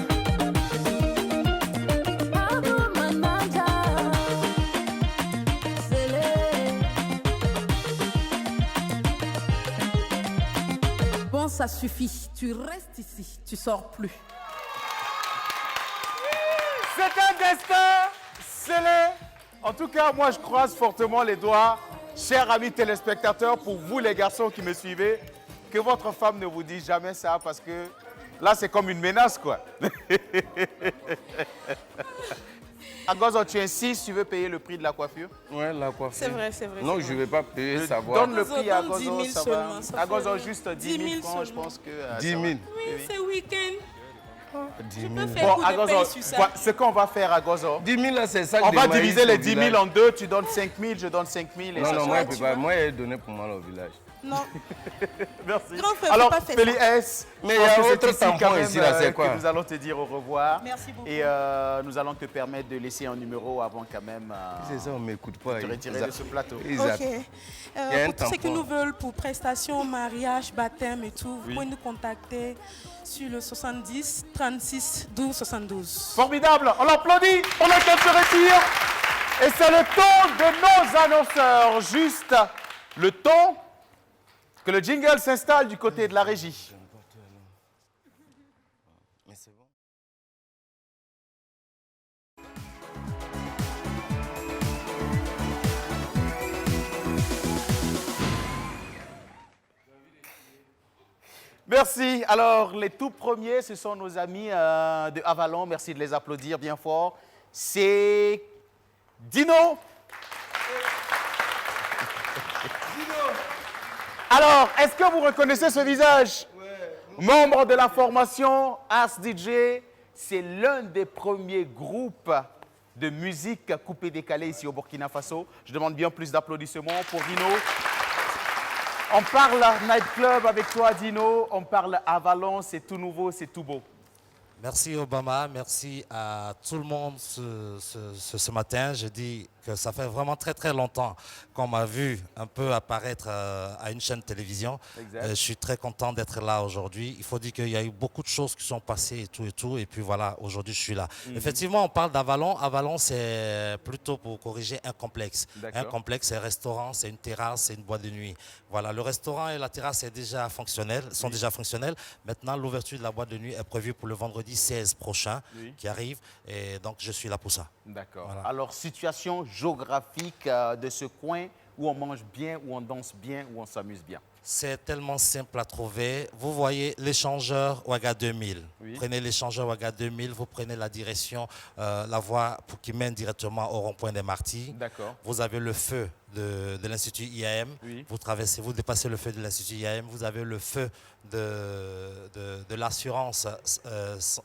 Abou Mananja, scellé. Bon, ça suffit. Tu restes ici, tu sors plus. C'est un destin scellé. En tout cas, moi, je croise fortement les doigts, chers amis téléspectateurs, pour vous, les garçons qui me suivez, que votre femme ne vous dise jamais ça, parce que là, c'est comme une menace, quoi. Agozo, tu insistes, tu veux payer le prix de la coiffure? Ouais, la coiffure. C'est vrai, c'est vrai. Non, je ne vais pas payer, savoir. Donne le prix à Donne 10 000 Agozo, ça seulement, va. ça Agozo, fait juste 10 10 000 000 francs, je seulement. pense que... 10 000. Oui, c'est week-end. 10 Tu 000. peux faire Bon, coup de Agozo, paye sur ça. ce qu'on va faire, Agozo, 10 000, là, c'est ça que on des va maïs diviser les au 10 000 village. en deux. Tu donnes 5 000, je donne 5 000. Et Non, ça non, sera- moi, je tu peux pas. vois. Moi, elle est donnée pour moi au village. Non. Merci. Grand frère, Alors, faut pas faire Feli ça. S, Mais je il y a pense que autre c'est ici tampon quand même, ici, là, c'est quoi? que nous allons te dire au revoir. Merci beaucoup. Et nous allons te permettre de laisser un numéro avant quand même C'est ça, on ne m'écoute pas. de te retirer de ce plateau. Ils Ok. attendent. Il y a un Pour tous ceux qui tampon. nous veulent pour prestations, mariage, baptême et tout, vous pouvez nous contacter sur le 70 36 12 72. Formidable, on l'applaudit pendant qu'elle se retire. Et c'est le ton de nos annonceurs. Juste le ton que le jingle s'installe du côté de la régie. Mais c'est bon. Merci. Alors, les tout premiers, ce sont nos amis de Avalon. Merci de les applaudir bien fort. C'est Dino. Alors, est-ce que vous reconnaissez ce visage? Membre de la formation Ars DJ, c'est l'un des premiers groupes de musique coupé décalé ici au Burkina Faso. Je demande bien plus d'applaudissements pour Dino. On parle nightclub avec toi, Dino. On parle Avalon, c'est tout nouveau, c'est tout beau. Merci Obama, merci à tout le monde ce matin. Je dis que ça fait vraiment très très longtemps qu'on m'a vu un peu apparaître à une chaîne de télévision. Je suis très content d'être là aujourd'hui. Il faut dire qu'il y a eu beaucoup de choses qui sont passées et tout. Et puis voilà, aujourd'hui je suis là. Effectivement, on parle d'Avalon. Avalon, c'est plutôt pour corriger un complexe. Un complexe, c'est un restaurant, c'est une terrasse, c'est une boîte de nuit. Voilà, le restaurant et la terrasse sont déjà fonctionnels. Maintenant, l'ouverture de la boîte de nuit est prévue pour le vendredi 16 prochain qui arrive. Et donc, je suis là pour ça. D'accord. Voilà. Alors, situation géographique de ce coin où on mange bien, où on danse bien, où on s'amuse bien. C'est tellement simple à trouver. Vous voyez l'échangeur Ouaga 2000. Prenez l'échangeur Ouaga 2000, vous prenez la direction, la voie qui mène directement au rond-point des Martyrs. D'accord. Vous avez le feu de l'Institut IAM. Vous traversez, vous dépassez le feu de l'Institut IAM. Vous avez le feu de l'assurance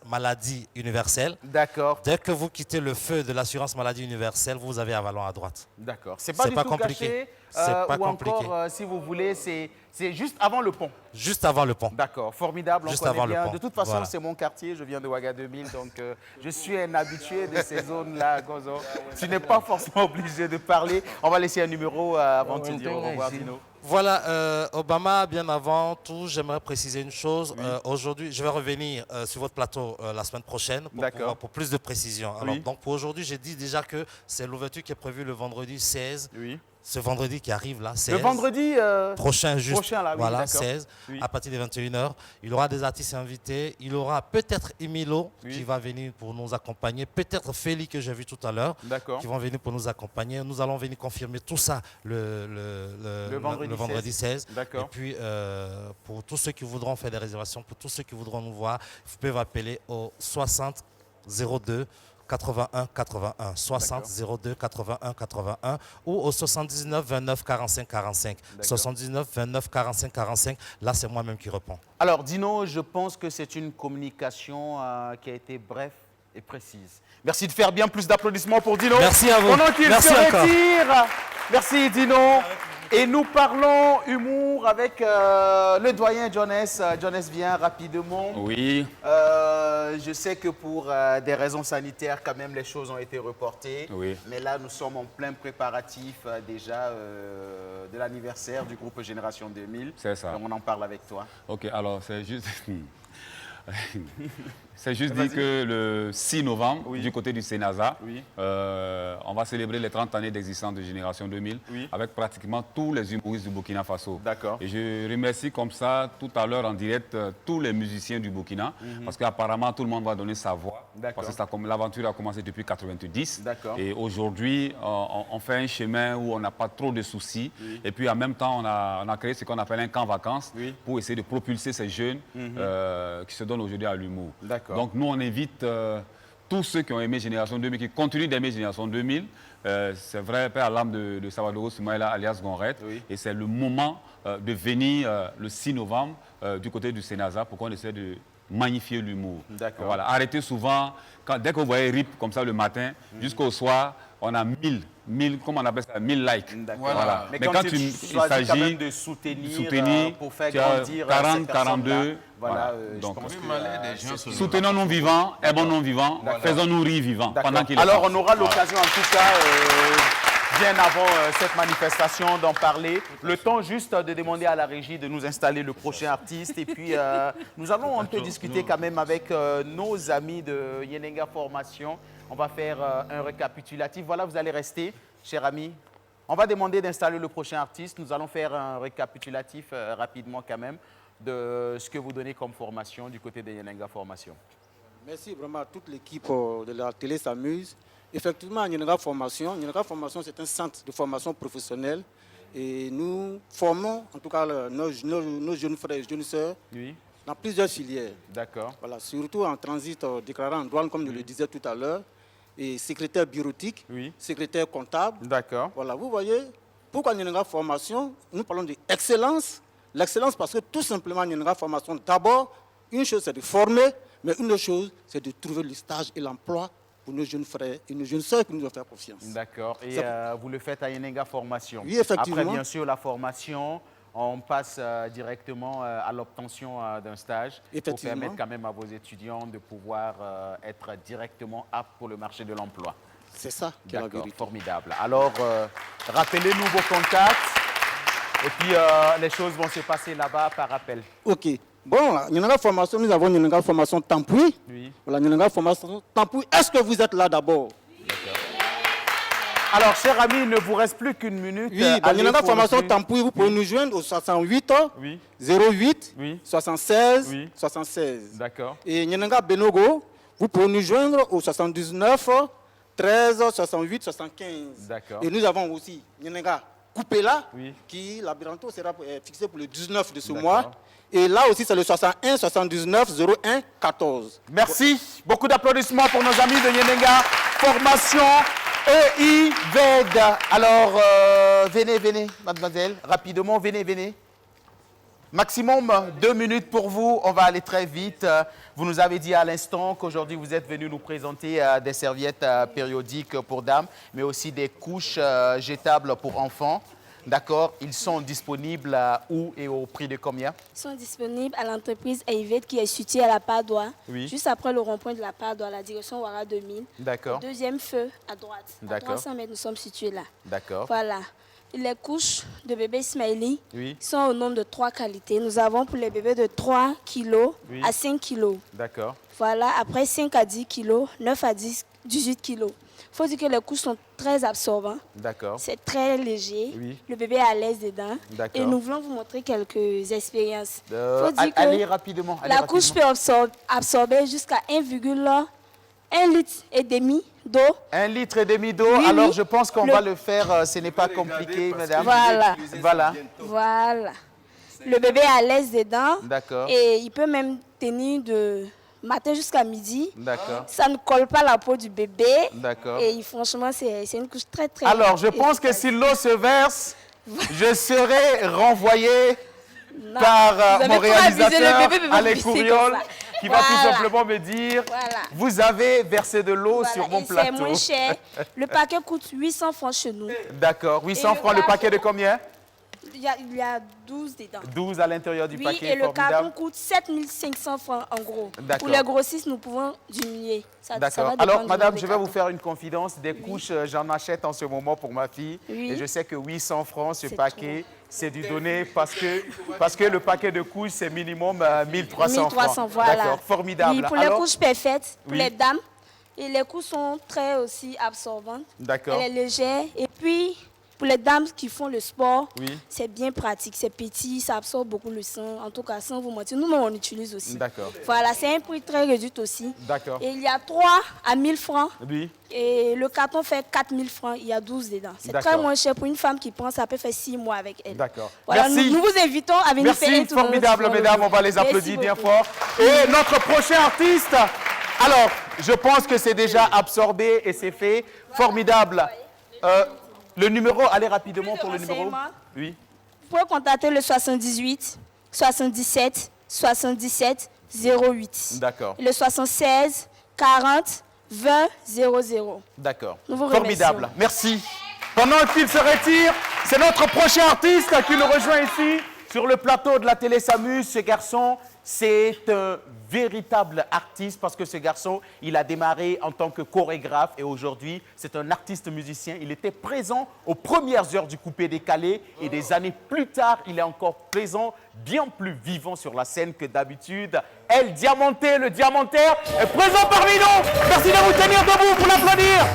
maladie universelle. D'accord. Dès que vous quittez le feu de l'assurance maladie universelle, vous avez Avalon à droite. D'accord. C'est pas du tout compliqué. Caché, c'est pas ou compliqué. encore, si vous voulez, c'est juste avant le pont. Juste avant le pont. D'accord, formidable, Juste on connaît avant bien. le pont. De toute façon, Voilà. c'est mon quartier, je viens de Ouaga 2000, donc je suis un habitué de ces zones-là, Gozo. Tu n'es pas forcément obligé de parler. On va laisser un numéro avant de te dire au revoir, Dino. Voilà, Obama, bien avant tout, j'aimerais préciser une chose. Aujourd'hui, je vais revenir sur votre plateau la semaine prochaine pour plus de précision. Alors, donc pour aujourd'hui, j'ai dit déjà que c'est l'ouverture qui est prévue le vendredi 16. Ce vendredi qui arrive là, 16. Le vendredi prochain, là, voilà, d'accord. 16, à partir de 21h. Il y aura des artistes invités. Il y aura peut-être Emilo qui va venir pour nous accompagner. Peut-être Feli que j'ai vu tout à l'heure qui vont venir pour nous accompagner. Nous allons venir confirmer tout ça le vendredi 16. Et puis, pour tous ceux qui voudront faire des réservations, pour tous ceux qui voudront nous voir, vous pouvez m'appeler au 60 02 81 81 60 02 81 81 ou au 79 29 45 45 79 29 45 45. Là, c'est moi-même qui réponds. Alors, Dino, je pense que c'est une communication qui a été brève et précise. Merci de faire bien plus d'applaudissements pour Dino. Merci à vous. Pendant qu'il Merci se encore. retire. Merci, Dino. Et nous parlons humour avec le doyen Jones. Jones vient rapidement. Oui. Je sais que pour des raisons sanitaires, quand même, les choses ont été reportées. Oui. Mais là, nous sommes en plein préparatif déjà de l'anniversaire du groupe Génération 2000. C'est ça. Donc, on en parle avec toi. Ok, alors c'est juste... C'est juste dit que le 6 novembre, du côté du Sénasa, on va célébrer les 30 années d'existence de Génération 2000 avec pratiquement tous les humoristes du Burkina Faso. D'accord. Et je remercie comme ça, tout à l'heure en direct, tous les musiciens du Burkina, parce qu'apparemment tout le monde va donner sa voix. Parce que l'aventure a commencé depuis 90. Et aujourd'hui, on fait un chemin où on n'a pas trop de soucis. Et puis en même temps, on a créé ce qu'on appelle un camp vacances pour essayer de propulser ces jeunes qui se donnent aujourd'hui à l'humour. Donc nous, on invite tous ceux qui ont aimé Génération 2000, qui continuent d'aimer Génération 2000. C'est vrai, père à l'âme de Salvador Soumaïla alias Gonret. Et c'est le moment de venir le 6 novembre du côté du Sénasa pour qu'on essaie de magnifier l'humour. Voilà. Arrêtez souvent, dès que vous voyez RIP comme ça le matin, jusqu'au soir, on a 1000, comment on appelle ça, 1000 likes. Voilà. Mais quand il s'agit de soutenir pour faire grandir 40, 42, voilà. Donc, je pense que, soutenons-nous vivants, aimons-nous vivants, faisons-nous rire vivants pendant qu'il est Alors, temps. on aura l'occasion en tout cas, bien avant cette manifestation, d'en parler. Le temps juste de demander à la régie de nous installer le prochain artiste. Et puis, nous allons un peu discuter quand même avec nos amis de Yenenga Formation. On va faire un récapitulatif. Voilà, vous allez rester, chers amis. On va demander d'installer le prochain artiste. Nous allons faire un récapitulatif rapidement quand même de ce que vous donnez comme formation du côté de Yenenga Formation. Merci vraiment à toute l'équipe de la télé s'amuse. Effectivement, Yenenga Formation, c'est un centre de formation professionnelle. Et nous formons, en tout cas, nos jeunes frères et jeunes sœurs dans plusieurs filières. D'accord. Voilà, surtout en transit déclaré en douane, comme je le disais tout à l'heure, et secrétaire bureautique, secrétaire comptable. D'accord. Voilà, vous voyez, pourquoi Yenenga Formation, nous parlons d'excellence. L'excellence parce que tout simplement, Yenenga Formation, d'abord, une chose c'est de former, mais une autre chose c'est de trouver le stage et l'emploi pour nos jeunes frères et nos jeunes sœurs qui nous ont fait confiance. D'accord. Et vous le faites à Yenenga Formation. Oui, effectivement. Après, bien sûr, la formation, on passe directement à l'obtention d'un stage pour permettre quand même à vos étudiants de pouvoir être directement aptes pour le marché de l'emploi. C'est ça qui est la vérité. Formidable. Alors, rappelez-nous vos contacts et puis les choses vont se passer là-bas par appel. Ok. Bon, Nyenanga Formation, nous avons Nyenanga Formation Tampui. Oui. Voilà, Nyenanga Formation Tampui. Est-ce que vous êtes là d'abord? Alors, chers amis, il ne vous reste plus qu'une minute. Oui, Nyenanga Formation Tampui, vous pouvez nous joindre au 68 08 76 76. D'accord. Et Nyenanga Benogo, vous pouvez nous joindre au 79 13 68 75. D'accord. Et nous avons aussi Nyenanga Coupela, qui la bientôt sera fixé pour le 19 de ce mois. Et là aussi, c'est le 61 79 01 14. Merci. Beaucoup d'applaudissements pour nos amis de Nyenanga Formation EIVED. Alors, venez, mademoiselle, rapidement, venez. Maximum 2 minutes pour vous, on va aller très vite. Vous nous avez dit à l'instant qu'aujourd'hui vous êtes venu nous présenter des serviettes périodiques pour dames, mais aussi des couches jetables pour enfants. D'accord, ils sont disponibles où et au prix de combien? Ils sont disponibles à l'entreprise EIVED qui est située à la Padoie, Oui. juste après le rond-point de la Padoie, la direction Ouara 2000. D'accord. Au deuxième feu à droite. À D'accord. 300 mètres, nous sommes situés là. D'accord. Voilà. Les couches de bébé Smiley Oui. sont au nombre de 3 qualités. Nous avons pour les bébés de 3 kg Oui. à 5 kg. D'accord. Voilà, après 5 à 10 kg, 9 à 18 kg. Il faut dire que les couches sont très absorbantes. D'accord. C'est très léger. Oui. Le bébé est à l'aise dedans. D'accord. Et nous voulons vous montrer quelques expériences. Faut dire que allez rapidement. la couche peut absorber jusqu'à 1,1 litre et demi d'eau. 1,5 litre d'eau. Oui, Alors oui. je pense qu'on va le faire. Ce n'est pas compliqué, mesdames. Voilà. Voilà. Le bébé est à l'aise dedans. D'accord. Et il peut même tenir de matin jusqu'à midi. D'accord. Ça ne colle pas la peau du bébé. D'accord. Et franchement, c'est une couche très, très... Alors, je pense que si l'eau se verse, je serai renvoyé par mon réalisateur, Alain Couriol, qui va tout simplement me dire, vous avez versé de l'eau sur mon plateau. C'est moins cher. Le paquet coûte 800 francs chez nous. D'accord. 800 francs, le paquet de combien? Il y a 12 dedans. 12 à l'intérieur du Oui, paquet, et le formidable. carton coûte 7500 francs en gros. D'accord. Pour les grossistes, nous pouvons diminuer. Ça D'accord. va Alors, dépendre madame, du je vais vous faire une confidence. Des couches, j'en achète en ce moment pour ma fille. Oui. Et je sais que 800 francs, ce paquet, c'est du donné parce que le paquet de couches, c'est minimum 1300 francs. Voilà. D'accord, formidable. Oui, pour Alors, les couches parfaites, pour Oui. les dames, et les couches sont très aussi absorbantes. D'accord. Elle est légère. Et puis, pour les dames qui font le sport, Oui. c'est bien pratique, c'est petit, ça absorbe beaucoup le sang. En tout cas, sans vous mentir, nous-mêmes, on utilise aussi. D'accord. Voilà, c'est un prix très réduit aussi. D'accord. Et il y a 3 à 1000 francs. Oui. Et le carton fait 4000 francs, il y a 12 dedans. C'est D'accord. très moins cher pour une femme qui prend, ça peut faire 6 mois avec elle. D'accord. Voilà, Merci. nous vous invitons à venir faire un Merci, tour. formidable, mesdames. On va les applaudir bien fort. Et notre prochain artiste, alors, je pense que c'est déjà absorbé et c'est fait. Formidable. Le numéro, allez rapidement pour le numéro. Oui. Vous pouvez contacter le 78 77 77 08. D'accord. Le 76 40 20 00. D'accord. Nous vous Formidable. remercions. Merci. Pendant qu'il se retire, c'est notre prochain artiste qui nous rejoint ici sur le plateau de la télé S'amuse. Ce garçon, c'est un véritable artiste parce que ce garçon, il a démarré en tant que chorégraphe et aujourd'hui, c'est un artiste musicien. Il était présent aux premières heures du coupé décalé et des années plus tard, il est encore présent, bien plus vivant sur la scène que d'habitude. El Diamanté, le Diamantaire, est présent parmi nous. Merci de vous tenir debout pour l'applaudir.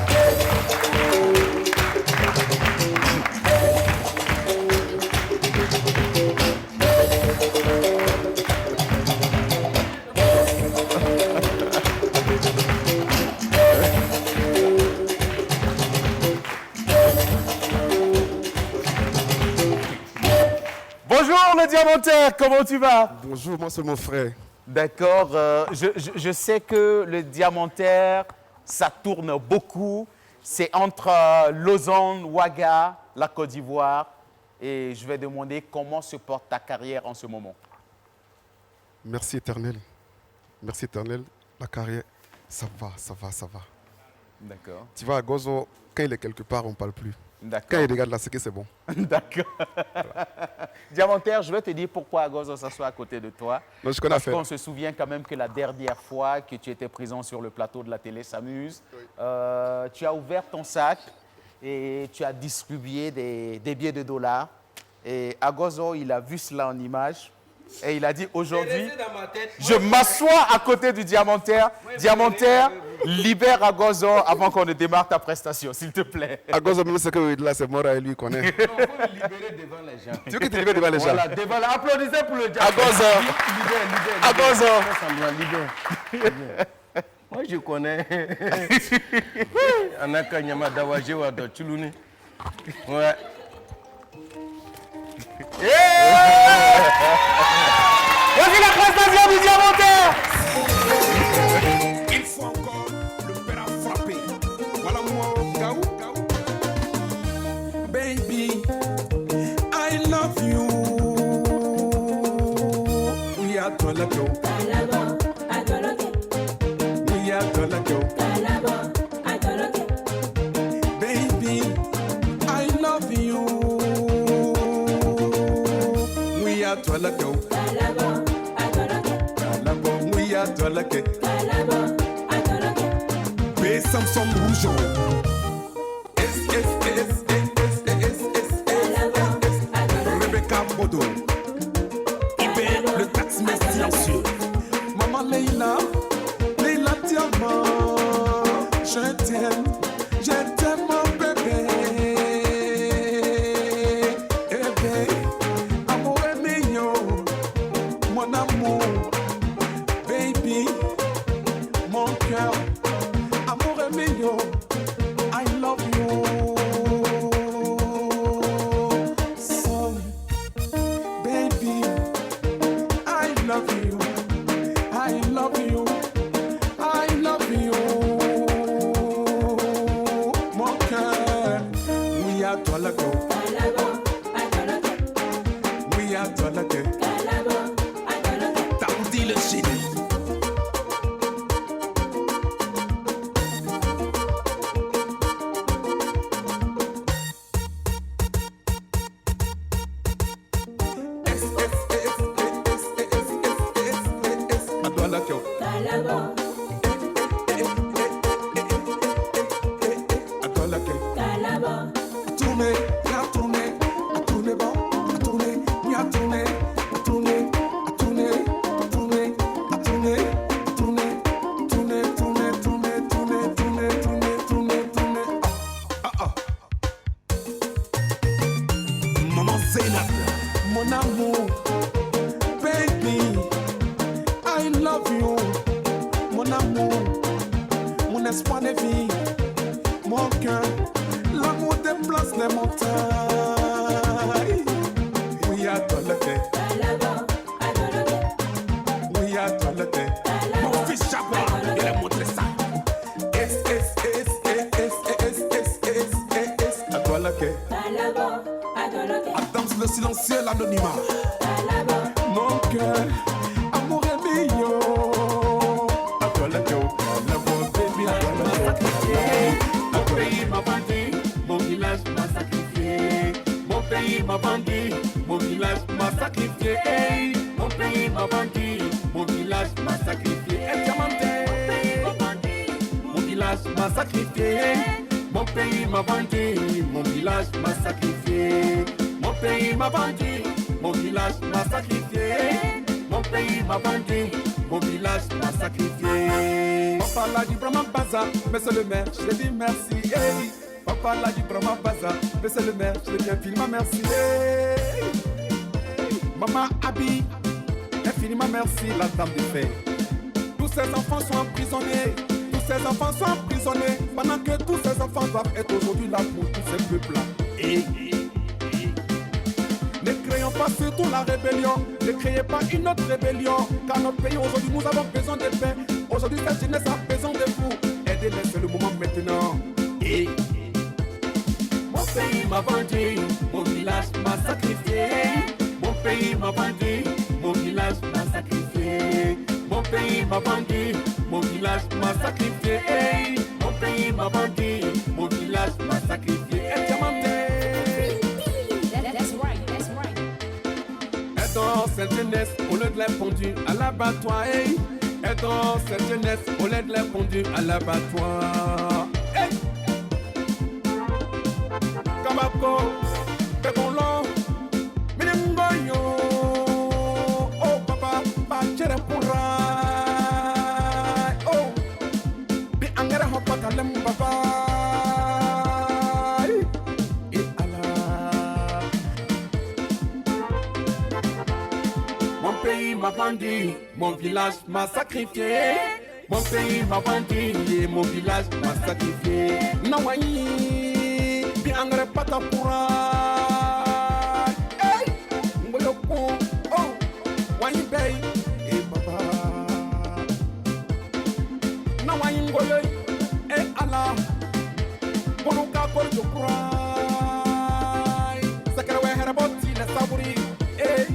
Bonjour le Diamantaire, comment tu vas? Bonjour, moi c'est mon frère. D'accord, je sais que le Diamantaire, ça tourne beaucoup. C'est entre Lausanne, Ouaga, la Côte d'Ivoire. Et je vais demander comment se porte ta carrière en ce moment. Merci éternel. Merci éternel. La carrière, ça va. D'accord. Tu vois, à Gozo, quand il est quelque part, on ne parle plus. Quand il regarde là, c'est que c'est bon. D'accord. Diamantaire, je vais te dire pourquoi Agozo s'assoit à côté de toi. Non, je connais. Parce qu'on se souvient quand même que la dernière fois que tu étais présent sur le plateau de la télé S'amuse, tu as ouvert ton sac et tu as distribué des billets de dollars. Et Agozo, il a vu cela en image. Et il a dit aujourd'hui, je m'assois à côté du Diamantaire. Diamantaire, libère Agozo avant qu'on ne démarre ta prestation, s'il te plaît. Agozo, même ce que là, c'est mort à lui, il connaît. Non, il faut le libérer devant les gens. Tu veux qu'il te libère devant les gens? Voilà, devant les... Applaudissez pour le Diamantaire. Agozo. Agozo. Moi, je connais. Anaka Nyama Dawaje wa do Chuluni. Ouais. Voici la prestation du Diamantaire. Une fois encore, le père a frappé. Voilà moi, Gaou. Baby, I love you. We are Tolako. We are Tolako. Baby, I love you. We are Tolako. We are Tolako. Mais Samson Rougeon. Rebecca Bodo. Ibé, le taximètre silencieux. Maman Leila, Leila Diamant. Je t'aime mon bébé. Bébé, amour est mignon. Mon amour, baby, mon cœur. Amour est mignon, I love you. So, baby, I love you. I love you. I love you. Mon cœur, oui à toi la go. Oui à toi la go. T'as dit le génie. Maman Zeynab, mon amour, baby, I love you. Mon amour, mon espoir de vie, mon cœur, l'amour déplace les montagnes. Oui, à toi le thé. Oui, à toi le thé. Mon fils Jaguar, il a montré ça. À toi le thé. Adams le silencieux, l'anonymat. Mon cœur, amour est mignon. À toi le thé. Mon pays m'a vendu, mon village m'a sacrifié. Mon pays m'a vendu, mon village m'a sacrifié. Hey, mon pays m'a vendu, mon village m'a sacrifié. Hey, Diamantaire, mon village m'a sacrifié. Mon pays m'a vendu, mon village m'a sacrifié. Mon pays m'a vendu, mon village m'a sacrifié. Mon pays m'a vendu, mon village m'a sacrifié. Papa l'a dit Brahma Baza, mais c'est le maire, je lui dis merci. Hey. Papa l'a dit Brahma Baza, mais c'est le maire, je lui dis infiniment merci. Hey. Maman Abi, infiniment merci, la dame de fer. Tous ces enfants sont emprisonnés, tous ces enfants sont emprisonnés, pendant que tous ces enfants doivent être aujourd'hui là pour tous ces peuples-là. Hey. Ne créons pas surtout la rébellion, ne créez pas une autre rébellion, car notre pays aujourd'hui nous avons besoin de paix. Aujourd'hui cette jeunesse a besoin de vous, aidez-les, c'est le moment maintenant. Hey. Mon pays m'a vendu, mon village m'a sacrifié. Mon pays m'a vendu, mon village m'a sacrifié. Mon pays m'a vendu, mon village m'a sacrifié. Hey. Mon pays m'a vendu, mon village m'a sacrifié. Hey, Diamantaire. dans cette jeunesse, au lieu de les pendu à l'abattoir. Hey. Et dans cette jeunesse, au lieu de les pendu à l'abattoir. Hey. Kabako, Pegolo, Minimboyo. Oh papa, Bachere Pura. Oh, Bi Angara Hopakalem Papa. Mon pays m'a vendu, mon village m'a sacrifié. Mon pays m'a vendu, et mon village m'a sacrifié. Nawayi, bi angre patapura. Hey, ngoyoko, oh, wayi bay, eh papa. Nawayi ngoyoy, eh Allah, boluka korjokura. Sakarawe heraboti la saburi, eh,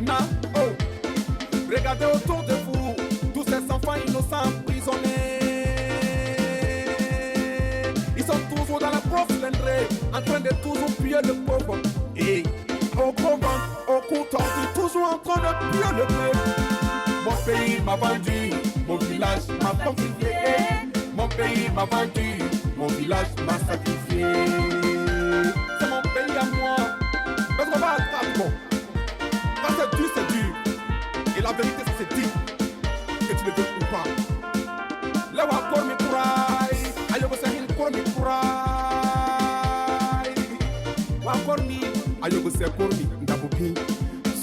na. Regardez autour de vous, tous ces enfants innocents emprisonnés. Ils sont toujours dans la grosse lendrée, en train de toujours piller le pauvre. Et au gros ventre, au cou tordu, toujours en train de piller le pauvre. Mon pays m'a vendu, mon village m'a sacrifié. Mon pays m'a vendu, mon village m'a sacrifié. C'est mon pays à moi, parce qu'on va à Strasbourg. Quand c'est dur, c'est dur. Et la vérité, ça se dit que tu le veux ou pas. Là où encore mes courailles, ayogo sahin pour mes courailles. Ou encore mi, ayogo c'est pour mi, ndabuki.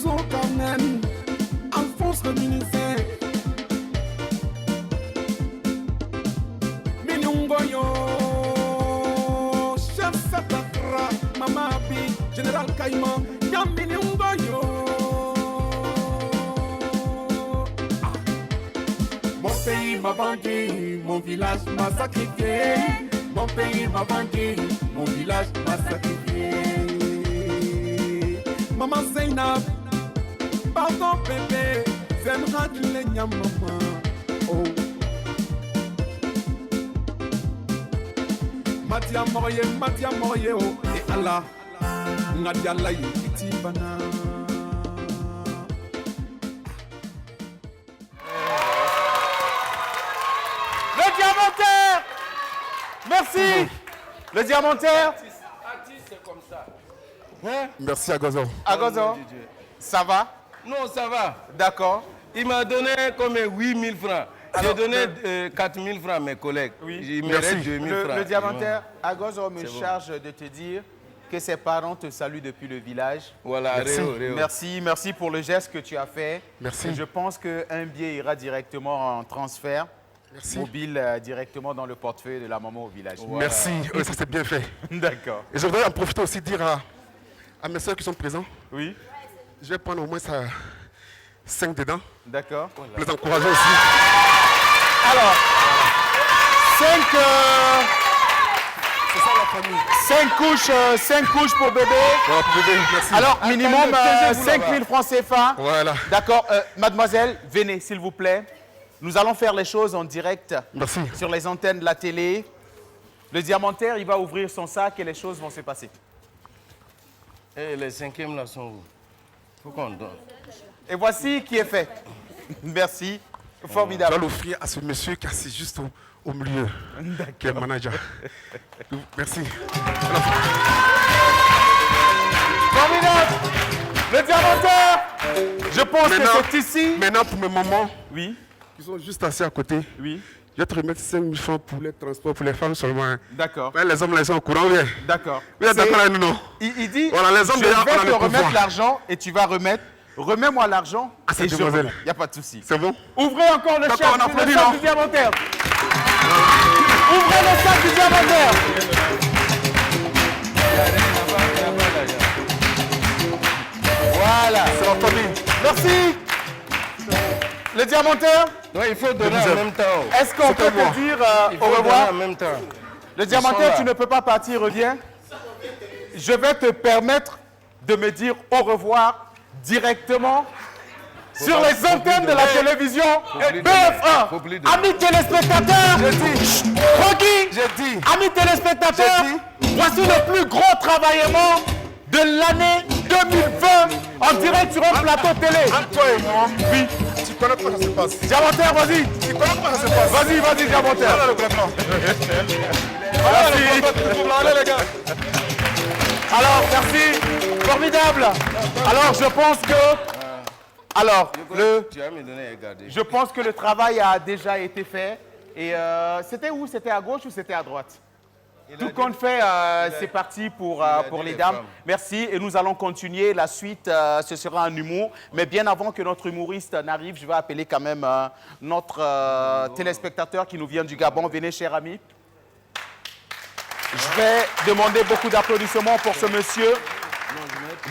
So quand même, enfonce le ministère. Minungoyo, chef Satakra, Mama Abi, Général Kaïma, Yam Minungoyo. Mon pays m'a vendu, mon village m'a sacrifié. Mon pays m'a vendu, mon village m'a sacrifié. Maman Zainab, pardon bébé, j'aimerais que les maman. Oh. Matia Moye, oh, et Allah, Nadia Laï, Itibana. Merci. Le diamantaire. Artiste, c'est comme ça. Hein? Merci Agozo. Agozo, ça va? Non, ça va. D'accord. Il m'a donné comme 8 000 francs. J'ai donné 4 000 francs à mes collègues. Oui. Il me reste 2 000 francs. Le diamantaire, Agozo me bon. charge de te dire que ses parents te saluent depuis le village. Voilà, Merci. Réo. Merci pour le geste que tu as fait. Merci. Et je pense qu'un billet ira directement en transfert. Merci. Mobile directement dans le portefeuille de la maman au village. Voilà. Merci, oui, ça c'est bien fait. D'accord. Et je voudrais en profiter aussi dire à mes soeurs qui sont présents. Oui. Je vais prendre au moins 5 dedans. D'accord. Pour les encourager aussi. Alors, 5 c'est ça la famille. 5 couches pour bébé. Voilà, pour bébé, merci. Alors, minimum 5 000 francs CFA. Voilà. D'accord. Mademoiselle, venez s'il vous plaît. Nous allons faire les choses en direct. Merci. Sur les antennes de la télé. Le diamantaire, il va ouvrir son sac et les choses vont se passer. Et les 5e là sont où? Faut qu'on donne. Et voici qui est fait. Merci. Formidable. Je vais l'offrir à ce monsieur qui est assis juste au milieu, qui est le manager. Merci. Formidable. Le diamantaire. Je pense que c'est ici. Maintenant, pour mes mamans, oui, qui sont juste assis à côté, oui, je vais te remettre 5 000 francs pour les transports, pour les femmes seulement. D'accord. Les hommes, là, ils sont au courant, bien. D'accord. Vous êtes d'accord avec nous, non? Il dit, voilà, les hommes, je vais on a te les remettre pouvoirs. l'argent et tu vas remettre. Remets-moi l'argent. Ah, c'est demoiselle. Il n'y a pas de souci. C'est bon? Ouvrez encore le sac du diamantaire. Ouvrez le sac du diamantaire. Voilà. C'est la famille. Merci. Le diamantaire. Oui, il faut donner en même temps. Est-ce qu'on peut te dire au revoir? En même temps. Le diamantaire, tu ne peux pas partir, reviens. Je vais te permettre de me dire au revoir directement sur les antennes de la télévision BF1. Amis téléspectateurs, amis téléspectateurs, voici le plus gros travaillement de l'année 2020 En direct sur un plateau télé. Entre toi et moi, oui. Tu connais pas ça se passe. Diamantaire, vas-y. Tu connais pas ça se passe. Vas-y, Diamantaire. Voilà le grand blanc. Merci. Allez les gars. Alors, merci. Formidable. Alors, je pense que... Alors, je pense que le travail a déjà été fait. Et c'était où? C'était à gauche ou c'était à droite? Tout compte fait, c'est parti pour les dames. Merci. Et nous allons continuer. La suite, ce sera un humour. Mais bien avant que notre humoriste n'arrive, je vais appeler quand même notre téléspectateur qui nous vient du Gabon. Venez, cher ami. Je vais demander beaucoup d'applaudissements pour ce monsieur.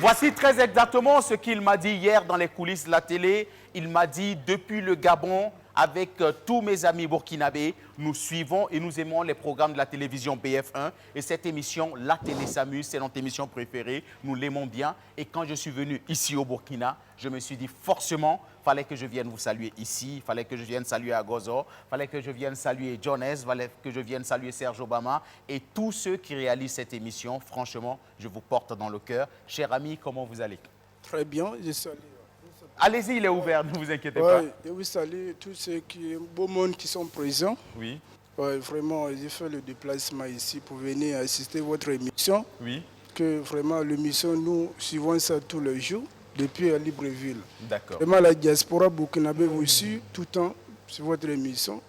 Voici très exactement ce qu'il m'a dit hier dans les coulisses de la télé. Il m'a dit, depuis le Gabon, avec tous mes amis burkinabés, nous suivons et nous aimons les programmes de la télévision BF1. Et cette émission, La Télé s'amuse, c'est notre émission préférée. Nous l'aimons bien. Et quand je suis venu ici au Burkina, je me suis dit forcément, il fallait que je vienne vous saluer ici, il fallait que je vienne saluer Agozo, il fallait que je vienne saluer Jones, il fallait que je vienne saluer Serge Obama. Et tous ceux qui réalisent cette émission, franchement, je vous porte dans le cœur. Cher ami, comment vous allez? Très bien, je salue. Allez-y, il est ouvert, ne vous inquiétez pas. Et oui, salut tous ceux beau monde qui sont présents. Oui. Vraiment, j'ai fait le déplacement ici pour venir assister à votre émission. Oui. Que vraiment, l'émission, nous suivons ça tous les jours depuis Libreville. D'accord. Vraiment, la diaspora burkinabé vous suit tout le temps sur votre émission.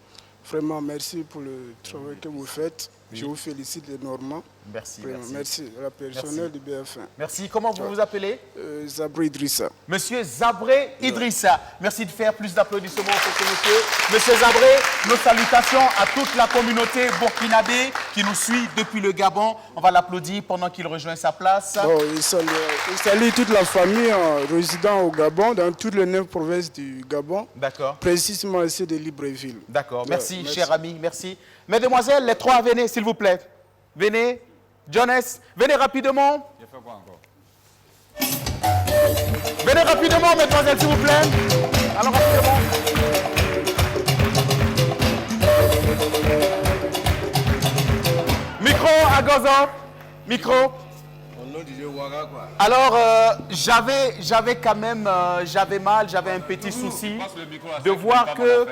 Vraiment, merci pour le travail que vous faites. Oui. Je vous félicite énormément. Merci. Merci à la personnel du BF1. Merci. Comment vous vous appelez? Zabré Idrissa. Monsieur Zabré Idrissa. Merci de faire plus d'applaudissements pour ce monsieur. Monsieur Zabré, nos salutations à toute la communauté burkinabé qui nous suit depuis le Gabon. On va l'applaudir pendant qu'il rejoint sa place. Bon, il salue toute la famille résidant au Gabon, dans toutes les 9 provinces du Gabon. D'accord. Précisément ici de Libreville. D'accord. Merci, cher ami. Merci. Mesdemoiselles, les trois, venez, s'il vous plaît. Venez. Jones, venez rapidement. Je fais quoi encore? Venez rapidement, mesdemoiselles, s'il vous plaît. Alors, rapidement. Micro à Gozo. Micro. Alors, j'avais quand même, j'avais un petit souci de voir que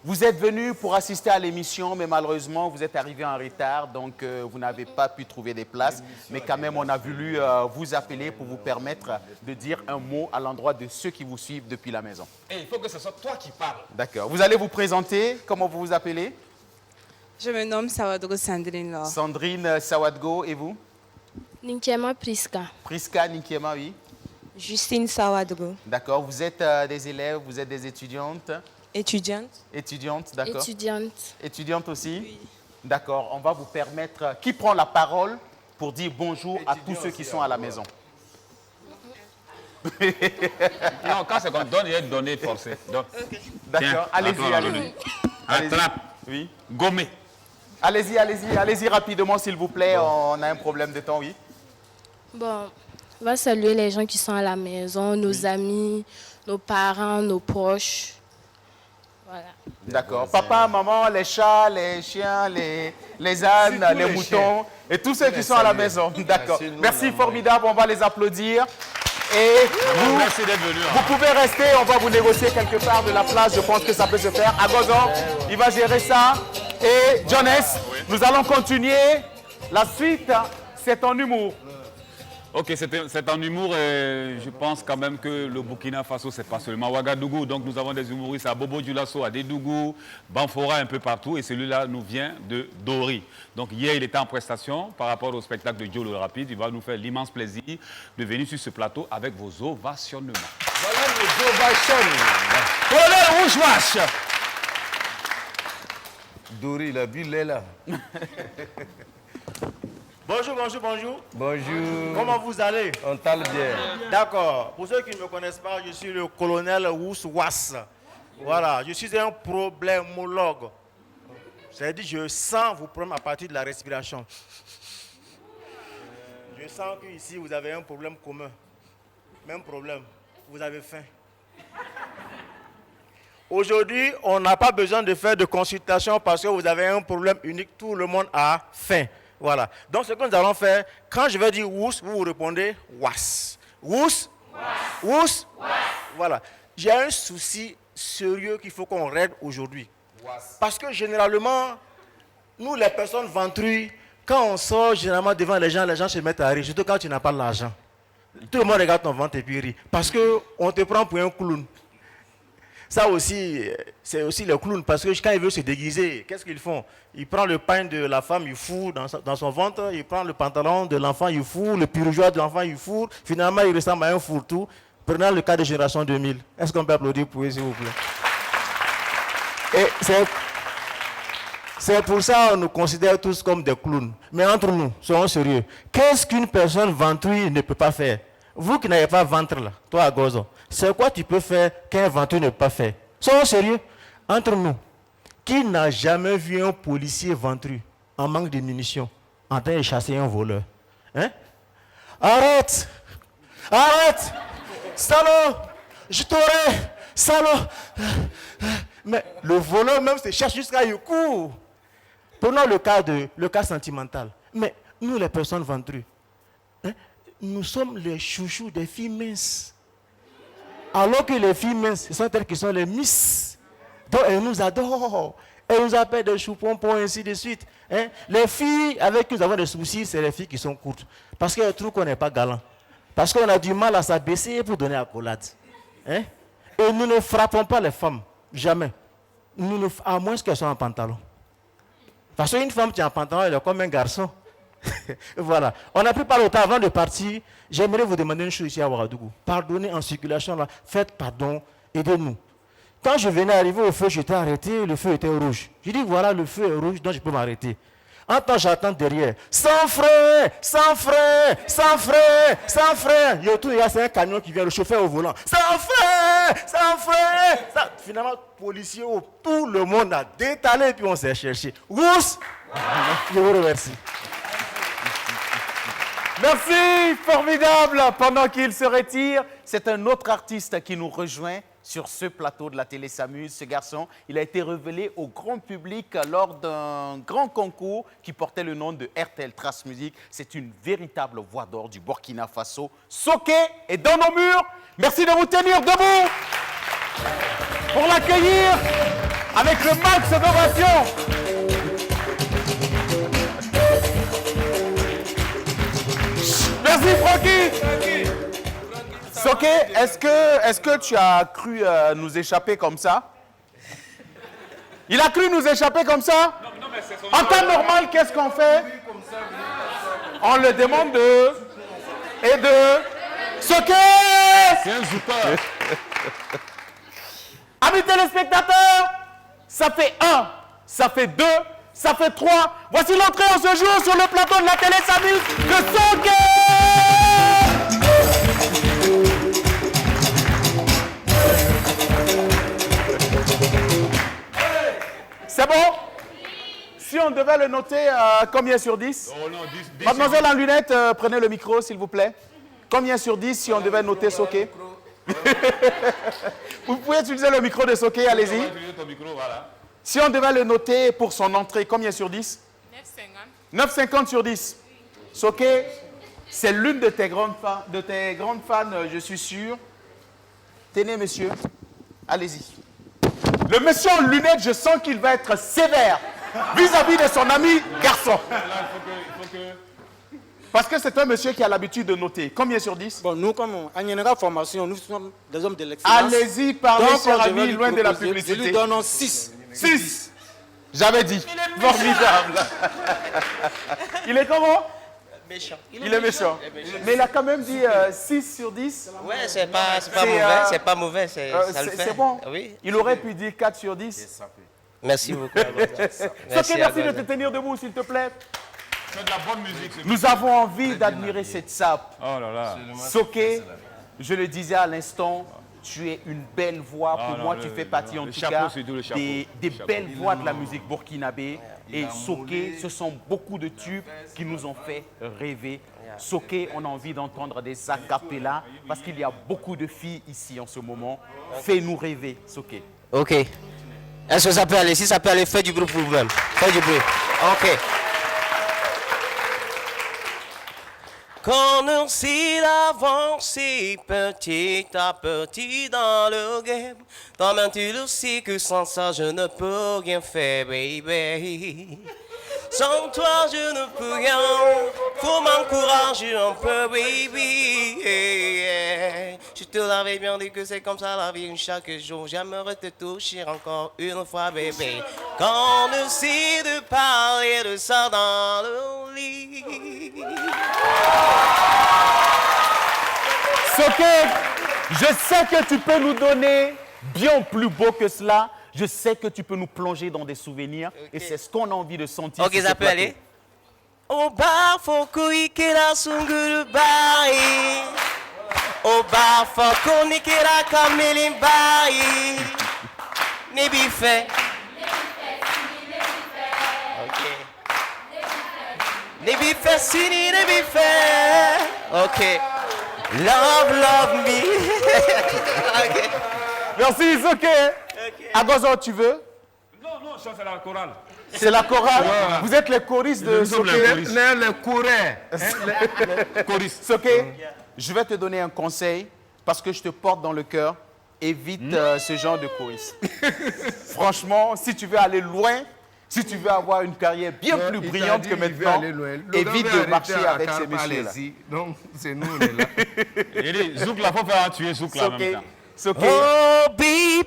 vous êtes venu pour assister à l'émission, mais malheureusement, vous êtes arrivé en retard, donc vous n'avez pas pu trouver des places. Mais quand même, on a voulu vous appeler pour vous permettre de dire un mot à l'endroit de ceux qui vous suivent depuis la maison. Et il faut que ce soit toi qui parles. D'accord. Vous allez vous présenter. Comment vous vous appelez? Je me nomme Sawadgo Sandrine. Sandrine Sawadgo, et vous? Ninkiema Priska. Priska, Ninkiema, oui. Justine Sawadgo. D'accord. Vous êtes des élèves, vous êtes des étudiantes? Étudiante. Étudiante, d'accord. Étudiante. Étudiante aussi? Oui. D'accord. On va vous permettre... Qui prend la parole pour dire bonjour à tous ceux qui sont à la maison? Non, quand c'est qu'on donne, il est donné forcé. D'accord. Allez-y, allez-y. Attrape. Oui. Gommé. Allez-y rapidement, s'il vous plaît. On a un problème de temps, oui. Bon, on va saluer les gens qui sont à la maison, nos amis, nos parents, nos proches. Voilà. D'accord. Papa, maman, les chats, les chiens, les ânes, les moutons et tous ceux qui sont à la maison. D'accord. Merci, formidable. On va les applaudir. Et vous, merci d'être venu. Vous pouvez rester. On va vous négocier quelque part de la place. Je pense que ça peut se faire. Agozo, il va gérer ça. Et Jones, nous allons continuer. La suite, c'est en humour. Ok, c'est en humour et je pense quand même que le Burkina Faso, c'est pas seulement Ouagadougou. Donc nous avons des humoristes à Bobo Dioulasso, à Dédougou, Banfora, un peu partout. Et celui-là nous vient de Dori. Donc hier, il était en prestation par rapport au spectacle de Joe le Rapide. Il va nous faire l'immense plaisir de venir sur ce plateau avec vos ovationnements. Voilà les ovations. Colonel Rouge-Wash. Dori, la ville est là. Bonjour, bonjour, bonjour. Bonjour. Comment vous allez? On parle bien. D'accord. Pour ceux qui ne me connaissent pas, je suis le colonel Rouge-Wash. Voilà, je suis un problémologue. C'est-à-dire je sens vos problèmes à partir de la respiration. Je sens qu'ici, vous avez un problème commun. Même problème. Vous avez faim. Aujourd'hui, on n'a pas besoin de faire de consultation parce que vous avez un problème unique. Tout le monde a faim. Voilà. Donc, ce que nous allons faire, quand je vais dire Wous, vous répondez Was. Wous. Ous. Voilà. J'ai un souci sérieux qu'il faut qu'on règle aujourd'hui. Parce que généralement, nous les personnes ventrues, quand on sort généralement devant les gens se mettent à rire, surtout quand tu n'as pas l'argent. Tout le monde regarde ton ventre et puis rit. Parce qu'on te prend pour un clown. Ça aussi, c'est aussi le clown. Parce que quand ils veulent se déguiser, qu'est-ce qu'ils font? Ils prennent le pain de la femme, ils fourrent dans son ventre. Ils prennent le pantalon de l'enfant, ils fourrent. Le pirougeois de l'enfant, ils fourrent. Finalement, il ressemble à un fourre-tout. Prenons le cas de Génération 2000. Est-ce qu'on peut applaudir pour eux, s'il vous plaît? Et c'est pour ça qu'on nous considère tous comme des clowns. Mais entre nous, soyons sérieux. Qu'est-ce qu'une personne ventrue ne peut pas faire? Vous qui n'avez pas ventre là, toi à Gozo, c'est quoi tu peux faire qu'un ventrue ne peut pas faire? Soyons sérieux. Entre nous, qui n'a jamais vu un policier ventru en manque de munitions en train de chasser un voleur? Hein? Arrête! Arrête! Salaud! Je t'aurai! Salaud! Mais le voleur même se cherche jusqu'à y court. Prenons le cas sentimental. Mais nous, les personnes ventrues, hein, nous sommes les chouchous des filles minces. Alors que les filles minces, ce sont elles qui sont les miss. Donc elles nous adorent. Elles nous appellent des choupompons, ainsi de suite. Hein. Les filles avec qui nous avons des soucis, c'est les filles qui sont courtes. Parce qu'elles trouvent qu'on n'est pas galant. Parce qu'on a du mal à s'abaisser pour donner accolade. Hein. Et nous ne frappons pas les femmes. Jamais. À moins qu'elles soient en pantalon. Parce qu'une femme qui est en pantalon, elle est comme un garçon. Voilà. On n'a plus pas le temps avant de partir. J'aimerais vous demander une chose ici à Ouagadougou. Pardonnez en circulation là. Faites pardon. Aidez-nous. Quand je venais arriver au feu, j'étais arrêté. Le feu était rouge. Je dis voilà, le feu est rouge, donc je peux m'arrêter. En temps, j'attends derrière. Sans frein, sans frein, sans frein, sans frein. C'est un camion qui vient, le chauffeur au volant. Sans frein, sans frein. Finalement, policier, tout le monde a détalé et puis on s'est cherché. Rousse, je vous remercie. Merci, formidable. Pendant qu'il se retire, c'est un autre artiste qui nous rejoint sur ce plateau de la télé s'amuse. Ce garçon, il a été révélé au grand public lors d'un grand concours qui portait le nom de RTL Trace Musique. C'est une véritable voix d'or du Burkina Faso. Soké est dans nos murs. Merci de vous tenir debout pour l'accueillir avec le max d'ovation. Merci Francky. Soké, est-ce que tu as cru nous échapper comme ça? Il a cru nous échapper comme ça? En temps normal, qu'est-ce qu'on fait? On le demande de... Soké! C'est un zouper. Amis téléspectateurs, ça fait 1, ça fait 2, ça fait 3. Voici l'entrée en ce jour sur le plateau de la télé s'amuse de Soké! C'est bon? Si on devait le noter, combien sur 10? Oh non, 10 Mademoiselle en lunettes, prenez le micro, s'il vous plaît. Combien sur 10 si on devait noter Soké? Vous pouvez utiliser le micro de Soké, allez-y. Si on devait le noter pour son entrée, combien sur 10? 9,50. 9,50 sur 10. Soké, c'est l'une de tes grandes fans, je suis sûr. Tenez, monsieur. Allez-y. Le monsieur en lunettes, je sens qu'il va être sévère vis-à-vis de son ami garçon. Parce que c'est un monsieur qui a l'habitude de noter. Combien sur 10? Bon, nous, comme en général formation, nous sommes des hommes de l'excellence. Allez-y, parlez, cher ami, loin de la publicité. Je lui donne 6. 6. J'avais dit. Formidable. Il est comment? Méchant. Il est méchant. Mais il a quand même dit 6 sur 10. Ouais, c'est pas mauvais, c'est pas mauvais, ça le fait. C'est bon. Oui. Il aurait pu dire 4 sur 10. Merci beaucoup. Soké, merci de te tenir debout, s'il te plaît. C'est de la bonne musique. Nous avons envie d'admirer cette sape. Oh là là. Soké, je le disais à l'instant, tu es une belle voix. Pour moi, tu fais partie en tout cas des belles voix de la musique burkinabé. Et Soké, ce sont beaucoup de tubes qui nous ont fait rêver. Soké, on a envie d'entendre des acapellas parce qu'il y a beaucoup de filles ici en ce moment. Fais-nous rêver, Soké. Ok. Est-ce que ça peut aller? Si ça peut aller, fais du bruit pour vous-même. Fais du bruit. Ok. Qu'on aussi d'avancer petit à petit dans le game. Toi-même tu le sais que sans ça je ne peux rien faire, baby. Sans toi je ne peux rien. Faut m'encourager un peu, baby. Je te l'avais bien dit que c'est comme ça la vie chaque jour. J'aimerais te toucher encore une fois, bébé. Qu'on essaie de parler de ça dans le lit. Soké, je sais que tu peux nous donner bien plus beau que cela. Je sais que tu peux nous plonger dans des souvenirs. Et c'est ce qu'on a envie de sentir. Ok, ça peut aller. Au bar, faut qu'on la sunguru bai. Au bar, faut qu'on la kameli bai. Nebi fait. Ok. Nebi fait, sini, nebi fait. Ok. Love me. Ok. Merci, Soké. Agozo, tu veux? Non, ça c'est la chorale. C'est la chorale? Ouais. Vous êtes les choristes de Soké? Les courants. Choristes. Soké, je vais te donner un conseil parce que je te porte dans le cœur. Évite ce genre de choriste. Franchement, si tu veux aller loin, si tu veux avoir une carrière bien plus brillante que maintenant, évite de marcher avec ces messieurs-là. Donc, c'est nous, on est là. Il dit, Zouk là, faut faire tuer Zouk là en même temps. Okay. Oh baby,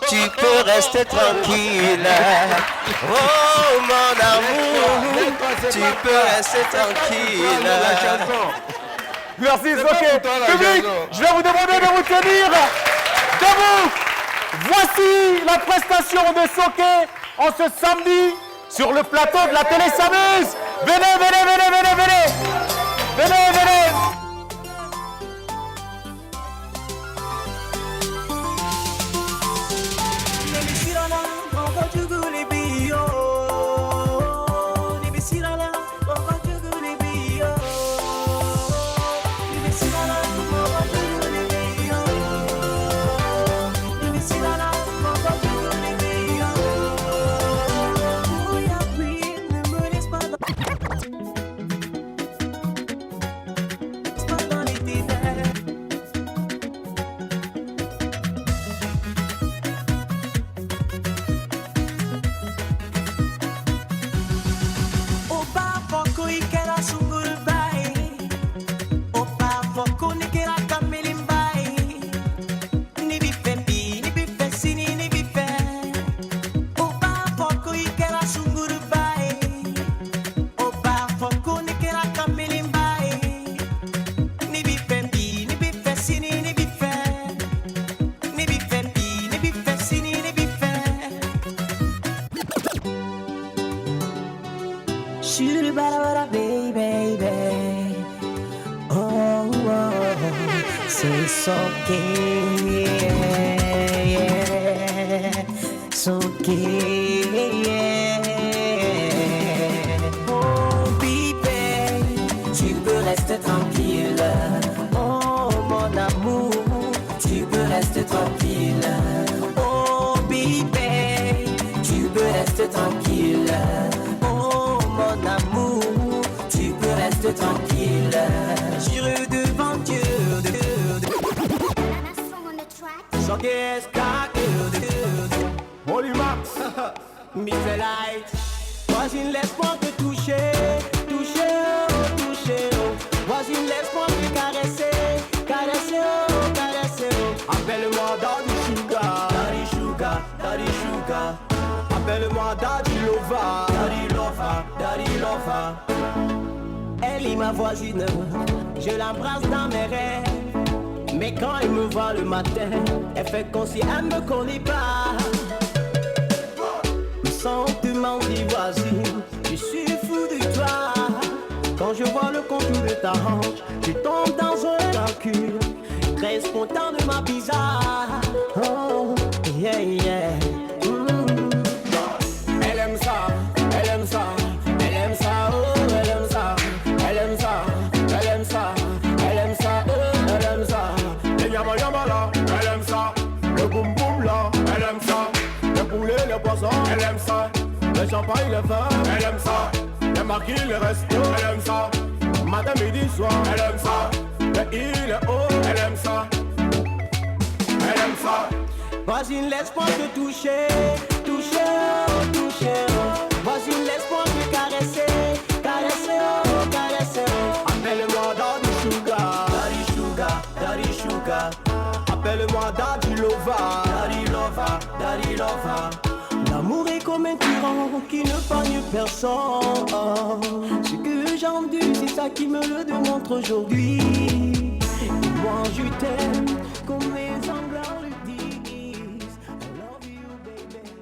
tu peux rester tranquille. Oh mon amour, tu peux rester tranquille. Merci Soké. Public, je vais vous demander de vous tenir debout. Voici la prestation de Soké en ce samedi sur le plateau de la télé s'amuse. Venez. Oh bébé, tu peux rester tranquille. Oh mon amour, tu peux rester tranquille. Oh bébé, tu peux rester tranquille. Oh mon amour, tu peux rester tranquille. J'irai devant Dieu. Holy Max, Mr. Light. Voisine, laisse-moi te toucher. Voisine, laisse-moi te caresser. Appelle-moi Daddy Sugar. Appelle-moi Daddy Lover. Elle est ma voisine, je l'embrasse dans mes rêves. Mais quand elle me voit le matin, elle fait comme si elle me connaît pas. Sans demander voisine, je suis fou de toi. Quand je vois le contour de ta hanche, je tombe dans un calcul. Très content de ma bizarre. Oh, yeah. Elle aime ça, oh, elle aime ça. Elle aime ça. Le yama là, elle aime ça. Le boum boum là, elle aime ça. Le poulet, le poisson, elle aime ça. Le champagne, le vin, elle aime ça. Le marquis, le resto, elle aime ça. matin, midi, soir. Elle aime ça, le il est haut. Elle aime ça, elle aime ça. Vas-y, laisse-moi te toucher, toucher, oh, toucher. Oh. Vas-y, laisse-moi te caresser, caresser, oh, caresser. Oh. Appelle-moi Daddy Sugar, Daddy Sugar, Daddy Sugar. Appelle-moi Daddy Lover, Daddy Lover, Daddy Lover. L'amour est comme un tyran qui ne pogne personne. Ce que j'ai entendu, c'est ça qui me le démontre aujourd'hui. Et moi je t'aime.